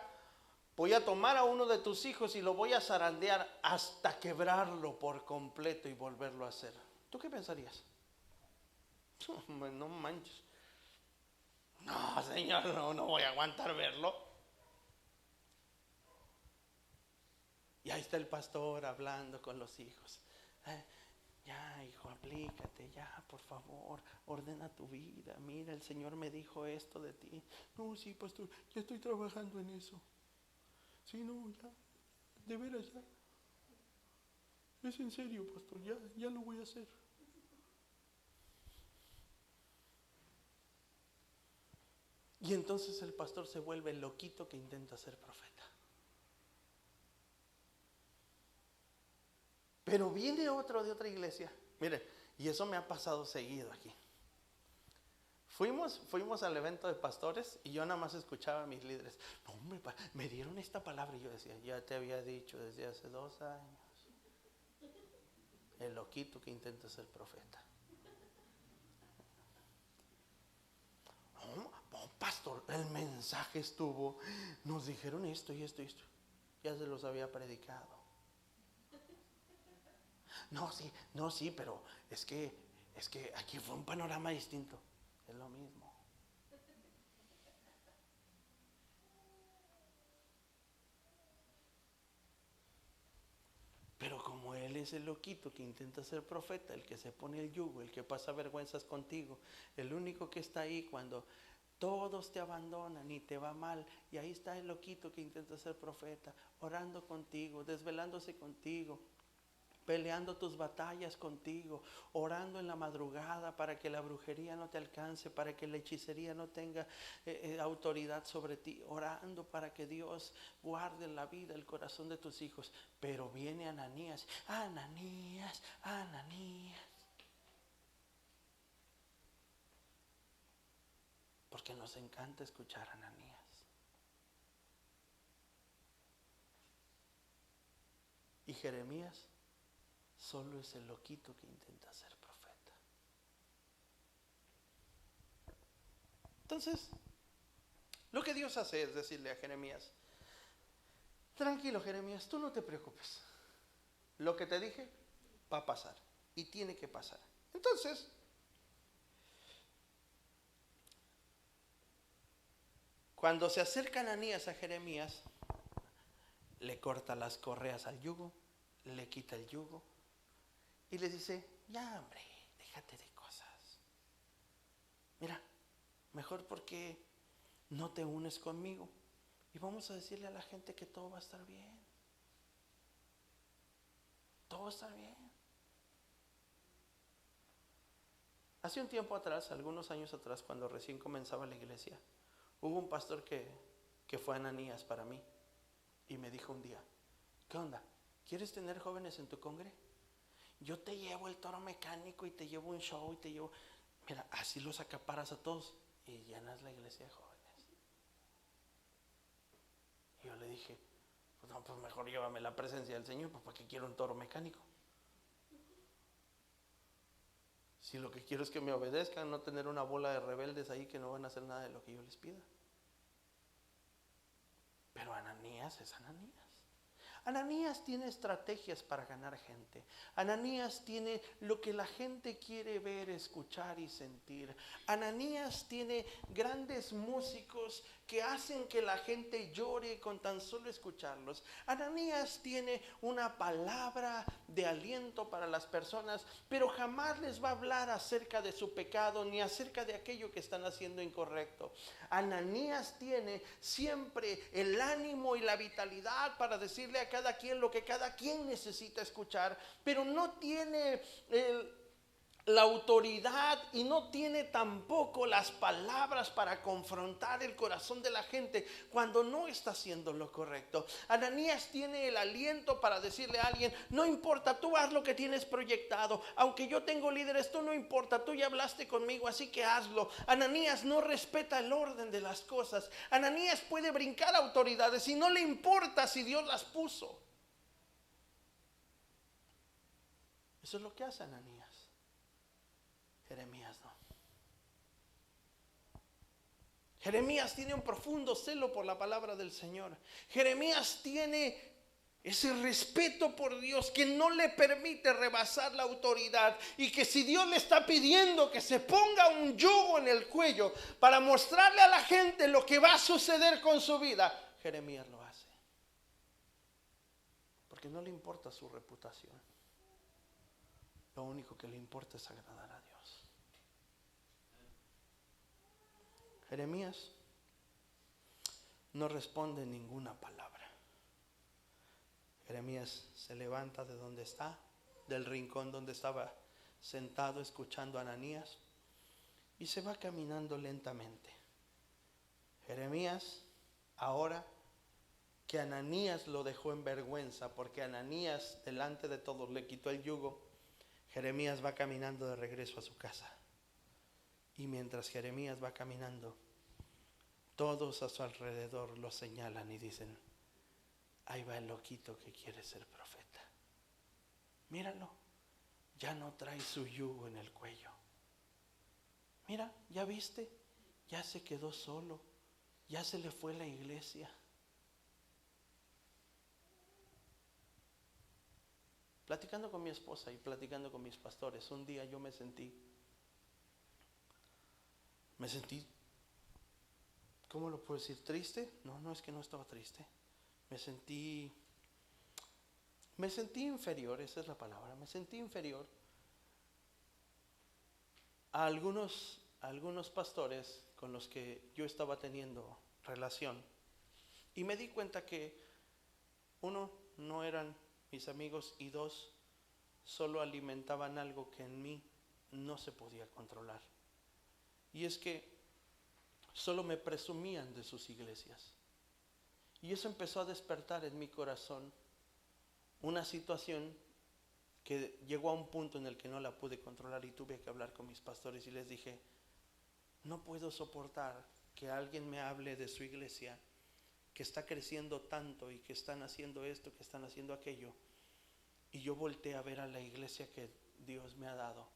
voy a tomar a uno de tus hijos y lo voy a zarandear hasta quebrarlo por completo y volverlo a hacer. ¿Tú qué pensarías? No manches. No, Señor, no voy a aguantar verlo. Y ahí está el pastor hablando con los hijos. Ya, hijo, aplícate, ya, por favor, ordena tu vida. Mira, el Señor me dijo esto de ti. No, sí, pastor, ya estoy trabajando en eso. Sí, no, ya, de veras, ya. Es en serio, pastor, ya lo voy a hacer. Y entonces el pastor se vuelve el loquito que intenta ser profeta. Pero viene otro de otra iglesia. Miren, y eso me ha pasado seguido aquí. Fuimos al evento de pastores y yo nada más escuchaba a mis líderes. No, hombre, me dieron esta palabra y yo decía: ya te había dicho desde hace 2 años. El loquito que intenta ser profeta. No, pastor, el mensaje estuvo, nos dijeron esto y esto y esto. Ya se los había predicado. No, sí, pero es que aquí fue un panorama distinto. Es lo mismo. Pero como él es el loquito que intenta ser profeta, el que se pone el yugo, el que pasa vergüenzas contigo, el único que está ahí cuando todos te abandonan y te va mal, y ahí está el loquito que intenta ser profeta, orando contigo, desvelándose contigo, peleando tus batallas contigo, orando en la madrugada para que la brujería no te alcance, para que la hechicería no tenga autoridad sobre ti, orando para que Dios guarde la vida, el corazón de tus hijos. Pero viene Ananías, porque nos encanta escuchar a Ananías. Y Jeremías solo es el loquito que intenta ser profeta. Entonces, lo que Dios hace es decirle a Jeremías: tranquilo, Jeremías, tú no te preocupes. Lo que te dije va a pasar y tiene que pasar. Entonces, cuando se acerca Ananías a Jeremías, le corta las correas al yugo, le quita el yugo y le dice: ya, hombre, déjate de cosas. Mira, mejor porque no te unes conmigo y vamos a decirle a la gente que todo va a estar bien. Todo va a estar bien. Hace un tiempo atrás, algunos años atrás, cuando recién comenzaba la iglesia, hubo un pastor que fue Ananías para mí y me dijo un día: ¿qué onda? ¿Quieres tener jóvenes en tu congre? Yo te llevo el toro mecánico y te llevo un show y te llevo... Mira, así los acaparas a todos y llenas la iglesia de jóvenes. Y yo le dije: Pues no, pues mejor llévame la presencia del Señor, pues ¿para qué quiero un toro mecánico? Si lo que quiero es que me obedezcan, no tener una bola de rebeldes ahí que no van a hacer nada de lo que yo les pida. Pero Ananías es Ananías. Ananías tiene estrategias para ganar gente. Ananías tiene lo que la gente quiere ver, escuchar y sentir. Ananías tiene grandes músicos que hacen que la gente llore con tan solo escucharlos. Ananías tiene una palabra de aliento para las personas, pero jamás les va a hablar acerca de su pecado ni acerca de aquello que están haciendo incorrecto. Ananías tiene siempre el ánimo y la vitalidad para decirle a cada quien lo que cada quien necesita escuchar, pero no tiene la autoridad y no tiene tampoco las palabras para confrontar el corazón de la gente cuando no está haciendo lo correcto. Ananías tiene el aliento para decirle a alguien: no importa, tú haz lo que tienes proyectado, aunque yo tengo líderes, tú no importa, tú ya hablaste conmigo, así que hazlo. Ananías no respeta el orden de las cosas. Ananías puede brincar autoridades y no le importa si Dios las puso. Eso es lo que hace Ananías. Jeremías no. Jeremías tiene un profundo celo por la palabra del Señor. Jeremías tiene ese respeto por Dios que no le permite rebasar la autoridad, y que si Dios le está pidiendo que se ponga un yugo en el cuello para mostrarle a la gente lo que va a suceder con su vida, Jeremías lo hace. Porque no le importa su reputación. Lo único que le importa es agradar a Dios. Jeremías no responde ninguna palabra. Jeremías se levanta de donde está, del rincón donde estaba sentado escuchando a Ananías, y se va caminando lentamente. Jeremías, ahora que Ananías lo dejó en vergüenza, porque Ananías delante de todos le quitó el yugo, Jeremías va caminando de regreso a su casa. Y mientras Jeremías va caminando, todos a su alrededor lo señalan y dicen: ahí va el loquito que quiere ser profeta. Míralo, ya no trae su yugo en el cuello. Mira, ¿ya viste? Ya se quedó solo, ya se le fue la iglesia. Platicando con mi esposa y platicando con mis pastores, un día yo me sentí, ¿cómo lo puedo decir? ¿Triste? No es que no estaba triste. Me sentí inferior, esa es la palabra. Me sentí inferior a algunos pastores con los que yo estaba teniendo relación. Y me di cuenta que, uno, no eran mis amigos, y dos, solo alimentaban algo que en mí no se podía controlar. Y es que solo me presumían de sus iglesias. Y eso empezó a despertar en mi corazón una situación que llegó a un punto en el que no la pude controlar, y tuve que hablar con mis pastores y les dije: no puedo soportar que alguien me hable de su iglesia, que está creciendo tanto y que están haciendo esto, que están haciendo aquello, y yo volteé a ver a la iglesia que Dios me ha dado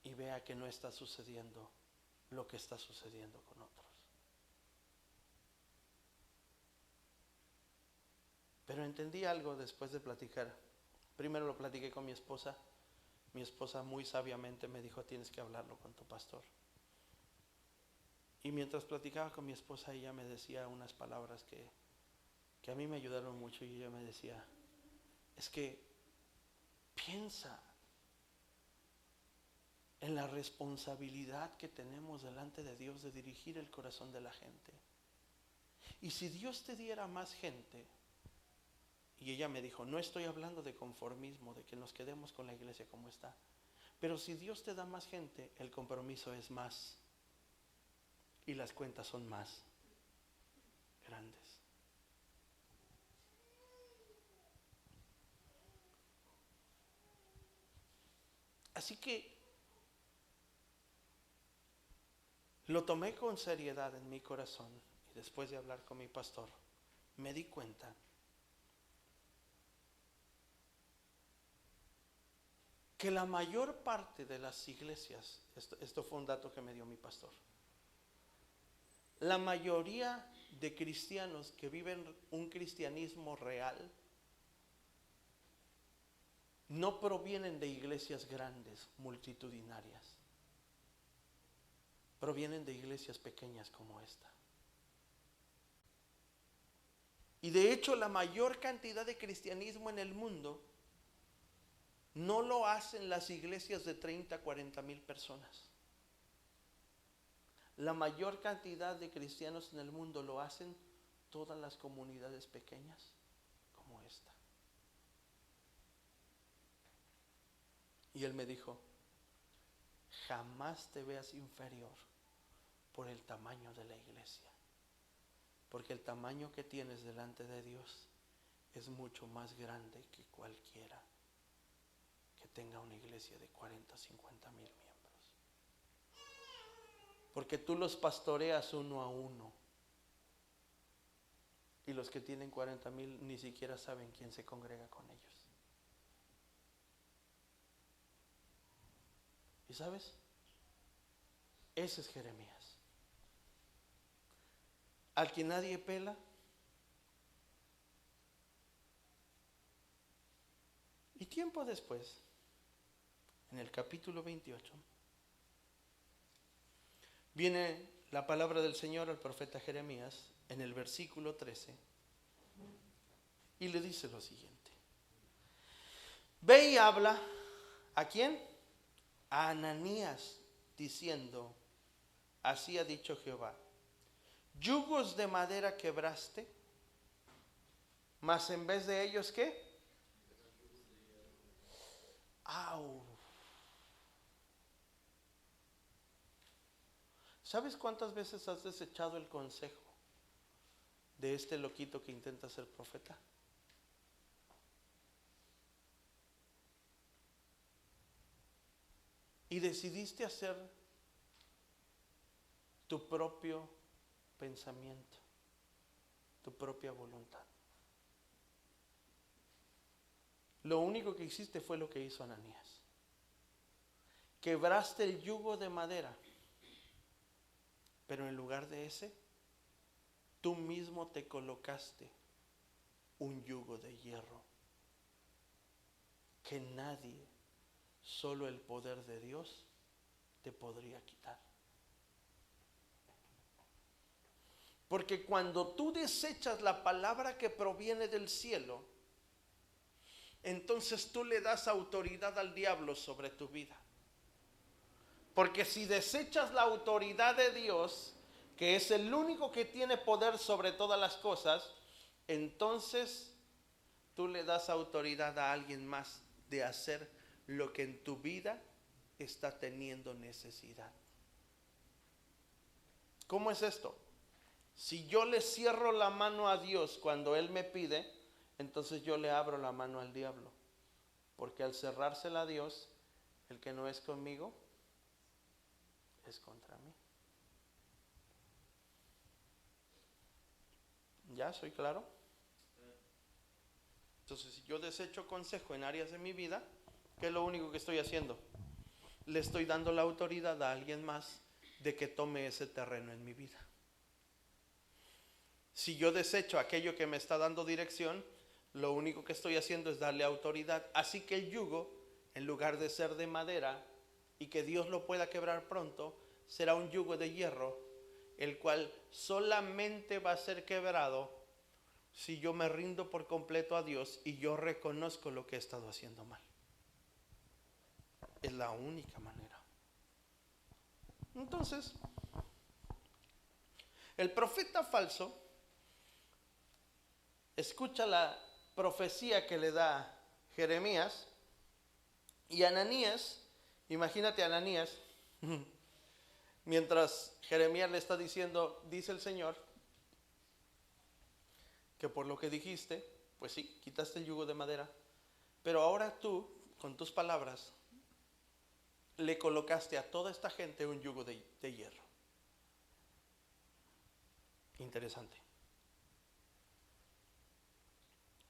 y vea que no está sucediendo lo que está sucediendo con otros. Pero entendí algo después de platicar. Primero lo platiqué con mi esposa. Mi esposa muy sabiamente me dijo: tienes que hablarlo con tu pastor. Y mientras platicaba con mi esposa, ella me decía unas palabras que a mí me ayudaron mucho, y ella me decía: es que piensa en la responsabilidad que tenemos delante de Dios de dirigir el corazón de la gente. Y si Dios te diera más gente, y ella me dijo: no estoy hablando de conformismo, de que nos quedemos con la iglesia como está, pero si Dios te da más gente, el compromiso es más y las cuentas son más grandes. Así que lo tomé con seriedad en mi corazón, y después de hablar con mi pastor me di cuenta que la mayor parte de las iglesias, esto fue un dato que me dio mi pastor, la mayoría de cristianos que viven un cristianismo real no provienen de iglesias grandes, multitudinarias. Provienen de iglesias pequeñas como esta. Y de hecho la mayor cantidad de cristianismo en el mundo no lo hacen las iglesias de 30, 40 mil personas. La mayor cantidad de cristianos en el mundo lo hacen todas las comunidades pequeñas como esta. Y él me dijo, jamás te veas inferior por el tamaño de la iglesia, porque el tamaño que tienes delante de Dios es mucho más grande que cualquiera que tenga una iglesia de 40, 50 mil miembros. Porque tú los pastoreas uno a uno, y los que tienen 40 mil ni siquiera saben quién se congrega con ellos. ¿Y sabes? Ese es Jeremías, al que nadie pela. Y tiempo después, en el capítulo 28, viene la palabra del Señor al profeta Jeremías en el versículo 13 y le dice lo siguiente: ve y habla, ¿a quién? A Ananías, diciendo, así ha dicho Jehová, yugos de madera quebraste, mas en vez de ellos, ¿qué? ¡Au! ¿Sabes cuántas veces has desechado el consejo de este loquito que intenta ser profeta? Y decidiste hacer tu propio pensamiento, tu propia voluntad. Lo único que hiciste fue lo que hizo Ananías. Quebraste el yugo de madera, pero en lugar de ese, tú mismo te colocaste un yugo de hierro que nadie, solo el poder de Dios, te podría quitar. Porque cuando tú desechas la palabra que proviene del cielo, entonces tú le das autoridad al diablo sobre tu vida. Porque si desechas la autoridad de Dios, que es el único que tiene poder sobre todas las cosas, entonces tú le das autoridad a alguien más de hacer lo que en tu vida está teniendo necesidad. ¿Cómo es esto? Si yo le cierro la mano a Dios cuando Él me pide, entonces yo le abro la mano al diablo. Porque al cerrársela a Dios, el que no es conmigo es contra mí. ¿Ya soy claro? Entonces, si yo desecho consejo en áreas de mi vida, ¿qué es lo único que estoy haciendo? Le estoy dando la autoridad a alguien más de que tome ese terreno en mi vida. Si yo desecho aquello que me está dando dirección, lo único que estoy haciendo es darle autoridad. Así que el yugo, en lugar de ser de madera y que Dios lo pueda quebrar pronto, será un yugo de hierro, el cual solamente va a ser quebrado si yo me rindo por completo a Dios y yo reconozco lo que he estado haciendo mal. Es la única manera. Entonces, el profeta falso escucha la profecía que le da Jeremías, y Ananías, imagínate a Ananías, mientras Jeremías le está diciendo, dice el Señor, que por lo que dijiste, pues sí, quitaste el yugo de madera, pero ahora tú, con tus palabras, le colocaste a toda esta gente un yugo de hierro. Interesante.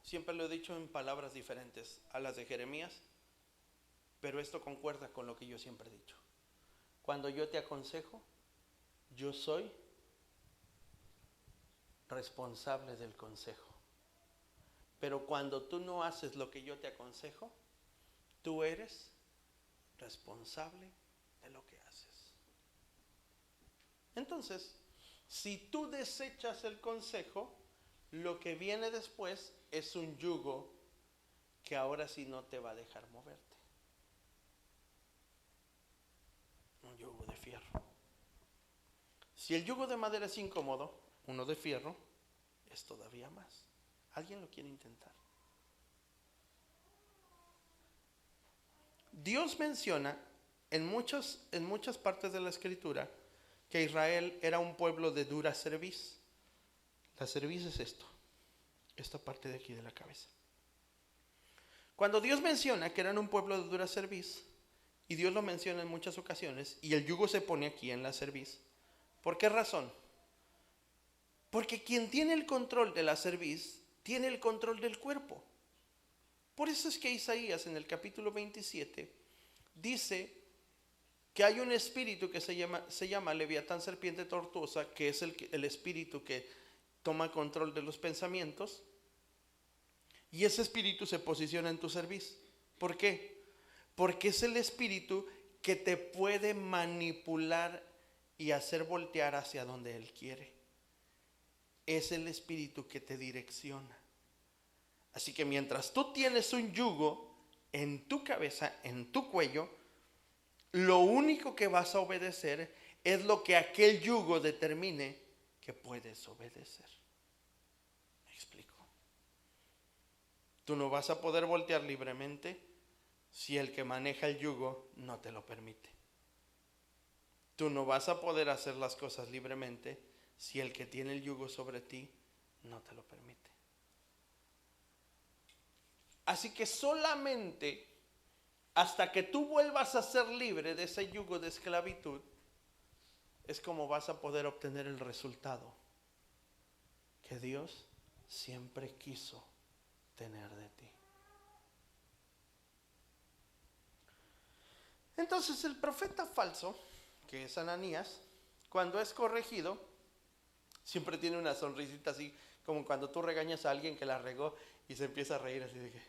Siempre lo he dicho en palabras diferentes a las de Jeremías, Pero esto concuerda con lo que yo siempre he dicho. Cuando yo te aconsejo, yo soy responsable del consejo. Pero cuando tú no haces lo que yo te aconsejo, tú eres responsable de lo que haces. Entonces, si tú desechas el consejo, lo que viene después es un yugo que ahora sí no te va a dejar moverte. Un yugo de fierro. Si el yugo de madera es incómodo, uno de fierro es todavía más. ¿Alguien lo quiere intentar? Dios menciona en muchas partes de la Escritura que Israel era un pueblo de dura cerviz. La cerviz es esta parte de aquí de la cabeza. Cuando Dios menciona que eran un pueblo de dura cerviz, y Dios lo menciona en muchas ocasiones, y el yugo se pone aquí en la cerviz, ¿por qué razón? Porque quien tiene el control de la cerviz tiene el control del cuerpo. Por eso es que Isaías en el capítulo 27 dice que hay un espíritu que se llama Leviatán, serpiente tortuosa, que es el espíritu que toma control de los pensamientos, y ese espíritu se posiciona en tu cerviz. ¿Por qué? Porque es el espíritu que te puede manipular y hacer voltear hacia donde él quiere. Es el espíritu que te direcciona. Así que mientras tú tienes un yugo en tu cabeza, en tu cuello, lo único que vas a obedecer es lo que aquel yugo determine que puedes obedecer. ¿Me explico? Tú no vas a poder voltear libremente si el que maneja el yugo no te lo permite. Tú no vas a poder hacer las cosas libremente si el que tiene el yugo sobre ti no te lo permite. Así que solamente hasta que tú vuelvas a ser libre de ese yugo de esclavitud, es como vas a poder obtener el resultado que Dios siempre quiso tener de ti. Entonces el profeta falso, que es Ananías, cuando es corregido, siempre tiene una sonrisita así, como cuando tú regañas a alguien que la regó y se empieza a reír así de que...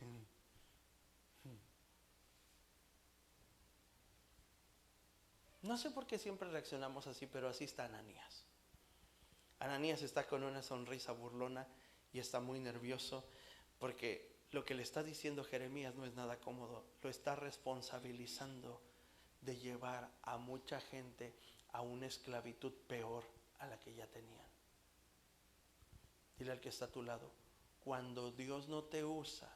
No sé por qué siempre reaccionamos así, pero así está Ananías. Ananías está con una sonrisa burlona y está muy nervioso porque lo que le está diciendo Jeremías no es nada cómodo. Lo está responsabilizando de llevar a mucha gente a una esclavitud peor a la que ya tenían. Dile al que está a tu lado, cuando Dios no te usa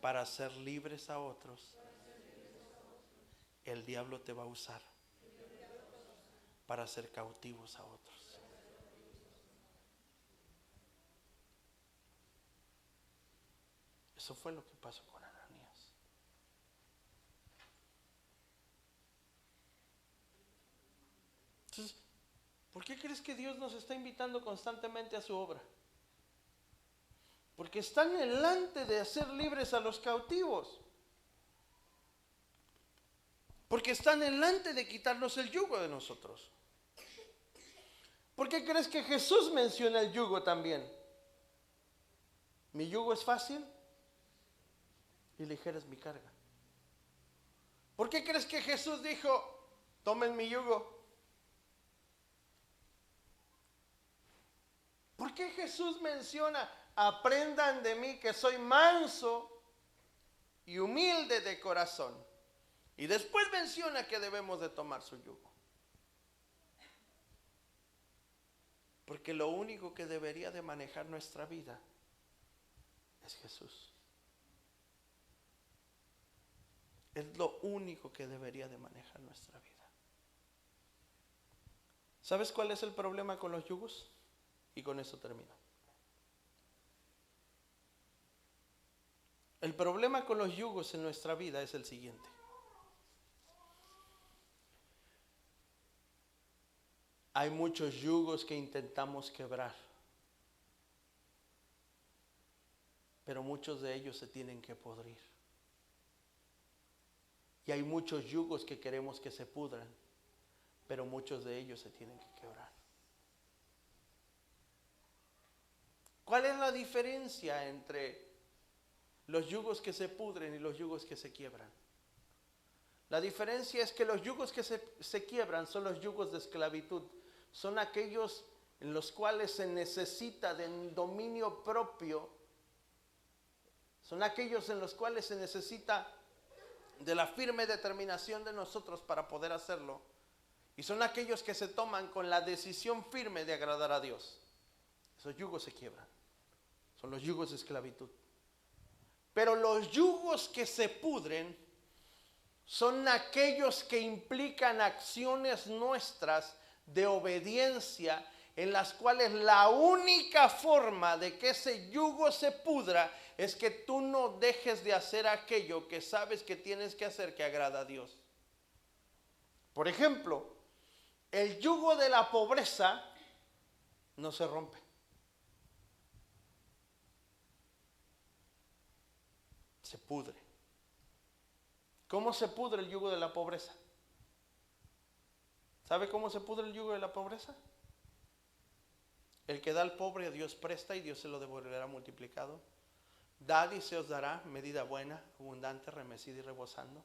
para hacer libres a otros, el diablo te va a usar para hacer cautivos a otros. Eso fue lo que pasó con Ananías. Entonces, ¿por qué crees que Dios nos está invitando constantemente a su obra? Porque están delante de hacer libres a los cautivos. Porque están delante de quitarnos el yugo de nosotros. ¿Por qué crees que Jesús menciona el yugo también? Mi yugo es fácil y ligera es mi carga. ¿Por qué crees que Jesús dijo, tomen mi yugo? ¿Por qué Jesús menciona, aprendan de mí que soy manso y humilde de corazón? Y después menciona que debemos de tomar su yugo. Porque lo único que debería de manejar nuestra vida es Jesús. Es lo único que debería de manejar nuestra vida. ¿Sabes cuál es el problema con los yugos? Y con eso termino. El problema con los yugos en nuestra vida es el siguiente. Hay muchos yugos que intentamos quebrar, pero muchos de ellos se tienen que podrir. Y hay muchos yugos que queremos que se pudran, pero muchos de ellos se tienen que quebrar. ¿Cuál es la diferencia entre los yugos que se pudren y los yugos que se quiebran? La diferencia es que los yugos que se quiebran son los yugos de esclavitud. Son aquellos en los cuales se necesita de dominio propio. Son aquellos en los cuales se necesita de la firme determinación de nosotros para poder hacerlo. Y son aquellos que se toman con la decisión firme de agradar a Dios. Esos yugos se quiebran. Son los yugos de esclavitud. Pero los yugos que se pudren son aquellos que implican acciones nuestras de obediencia, en las cuales la única forma de que ese yugo se pudra es que tú no dejes de hacer aquello que sabes que tienes que hacer que agrada a Dios. Por ejemplo, el yugo de la pobreza no se rompe. Se pudre. ¿Cómo se pudre el yugo de la pobreza? ¿Sabe cómo se pudre el yugo de la pobreza? El que da al pobre a Dios presta y Dios se lo devolverá multiplicado. Dad y se os dará, medida buena, abundante, remecida y rebosando.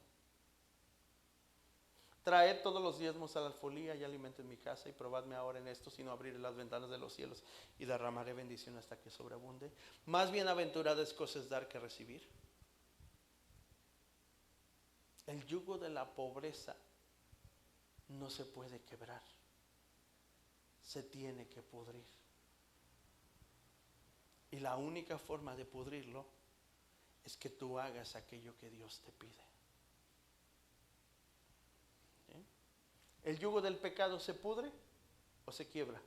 Traed todos los diezmos a la alfolía y alimenten mi casa, y probadme ahora en esto, si no abriré las ventanas de los cielos y derramaré bendición hasta que sobreabunde. Más bienaventurada es cosa es dar que recibir. El yugo de la pobreza no se puede quebrar, se tiene que pudrir. Y la única forma de pudrirlo es que tú hagas aquello que Dios te pide. ¿Sí? ¿El yugo del pecado se pudre o se quiebra?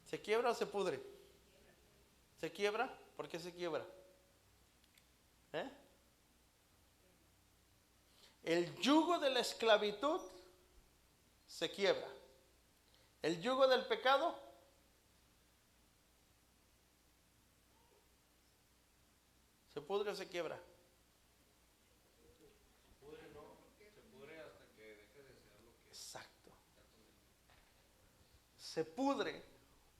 ¿Se quiebra o se pudre? ¿Se quiebra? ¿Por qué se quiebra? El yugo de la esclavitud se quiebra. El yugo del pecado se pudre o se quiebra. Se pudre, no, se pudre hasta que deje de ser lo que. Exacto. Se pudre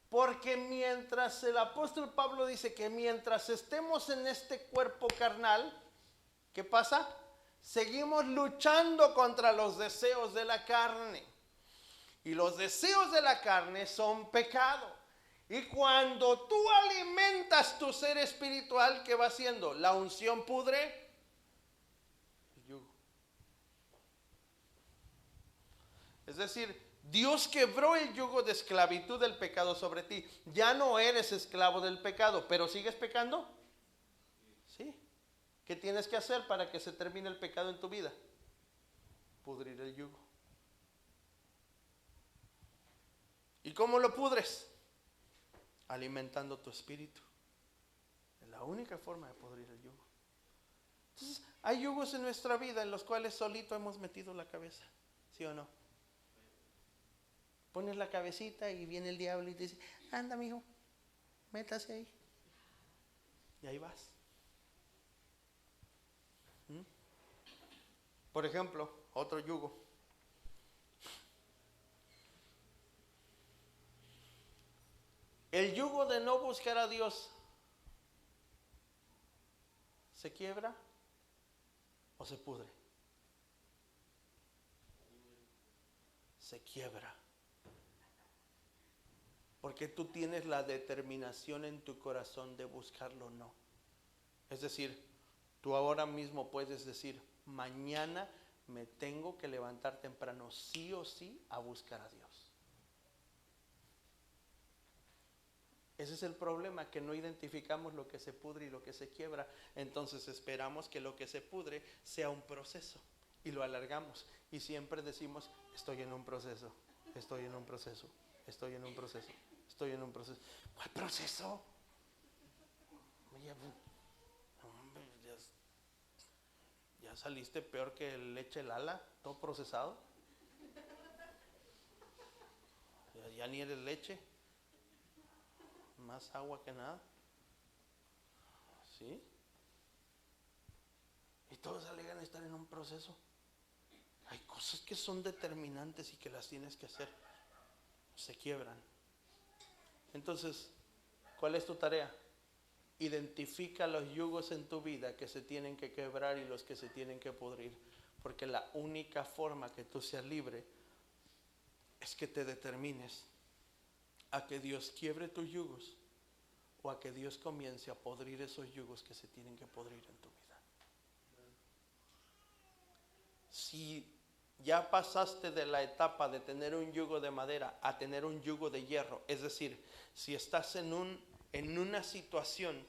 porque mientras el apóstol Pablo dice que mientras estemos en este cuerpo carnal, ¿qué pasa? Seguimos luchando contra los deseos de la carne. Y los deseos de la carne son pecado. Y cuando tú alimentas tu ser espiritual, ¿qué va haciendo? La unción pudre el yugo. Es decir, Dios quebró el yugo de esclavitud del pecado sobre ti. Ya no eres esclavo del pecado, pero ¿sigues pecando? Sí. ¿Qué tienes que hacer para que se termine el pecado en tu vida? Pudrir el yugo. ¿Y cómo lo pudres? Alimentando tu espíritu. Es la única forma de pudrir el yugo. Entonces, hay yugos en nuestra vida en los cuales solito hemos metido la cabeza. ¿Sí o no? Pones la cabecita y viene el diablo y te dice, anda mijo, métase ahí. Y ahí vas. Por ejemplo, otro yugo. El yugo de no buscar a Dios, ¿se quiebra o se pudre? Se quiebra. Porque tú tienes la determinación en tu corazón de buscarlo o no. Es decir, tú ahora mismo puedes decir, mañana me tengo que levantar temprano, sí o sí, a buscar a Dios. Ese es el problema, que no identificamos lo que se pudre y lo que se quiebra. Entonces esperamos que lo que se pudre sea un proceso y lo alargamos. Y siempre decimos, estoy en un proceso, estoy en un proceso, estoy en un proceso, estoy en un proceso. ¿Cuál proceso? Ya saliste peor que leche Lala, todo procesado. Ya ni eres leche. Más agua que nada. ¿Sí? Y todos alegan estar en un proceso. Hay cosas que son determinantes y que las tienes que hacer. Se quiebran. Entonces, ¿cuál es tu tarea? Identifica los yugos en tu vida que se tienen que quebrar y los que se tienen que pudrir. Porque la única forma que tú seas libre es que te determines a que Dios quiebre tus yugos o a que Dios comience a podrir esos yugos que se tienen que podrir en tu vida. Si ya pasaste de la etapa de tener un yugo de madera a tener un yugo de hierro, es decir, si estás en una situación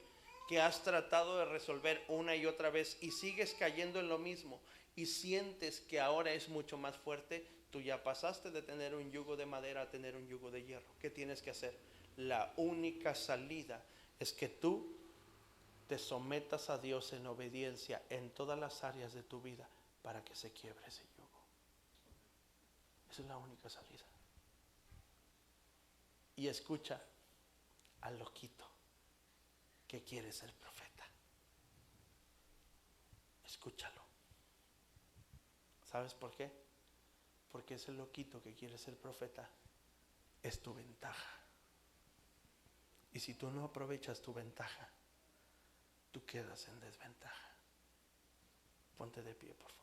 que has tratado de resolver una y otra vez y sigues cayendo en lo mismo y sientes que ahora es mucho más fuerte, tú ya pasaste de tener un yugo de madera a tener un yugo de hierro. ¿Qué tienes que hacer? La única salida es que tú te sometas a Dios en obediencia en todas las áreas de tu vida para que se quiebre ese yugo. Esa es la única salida. Y escucha al loquito que quiere ser profeta. Escúchalo. ¿Sabes por qué? Porque ese loquito que quiere ser profeta es tu ventaja. Y si tú no aprovechas tu ventaja, tú quedas en desventaja. Ponte de pie, por favor.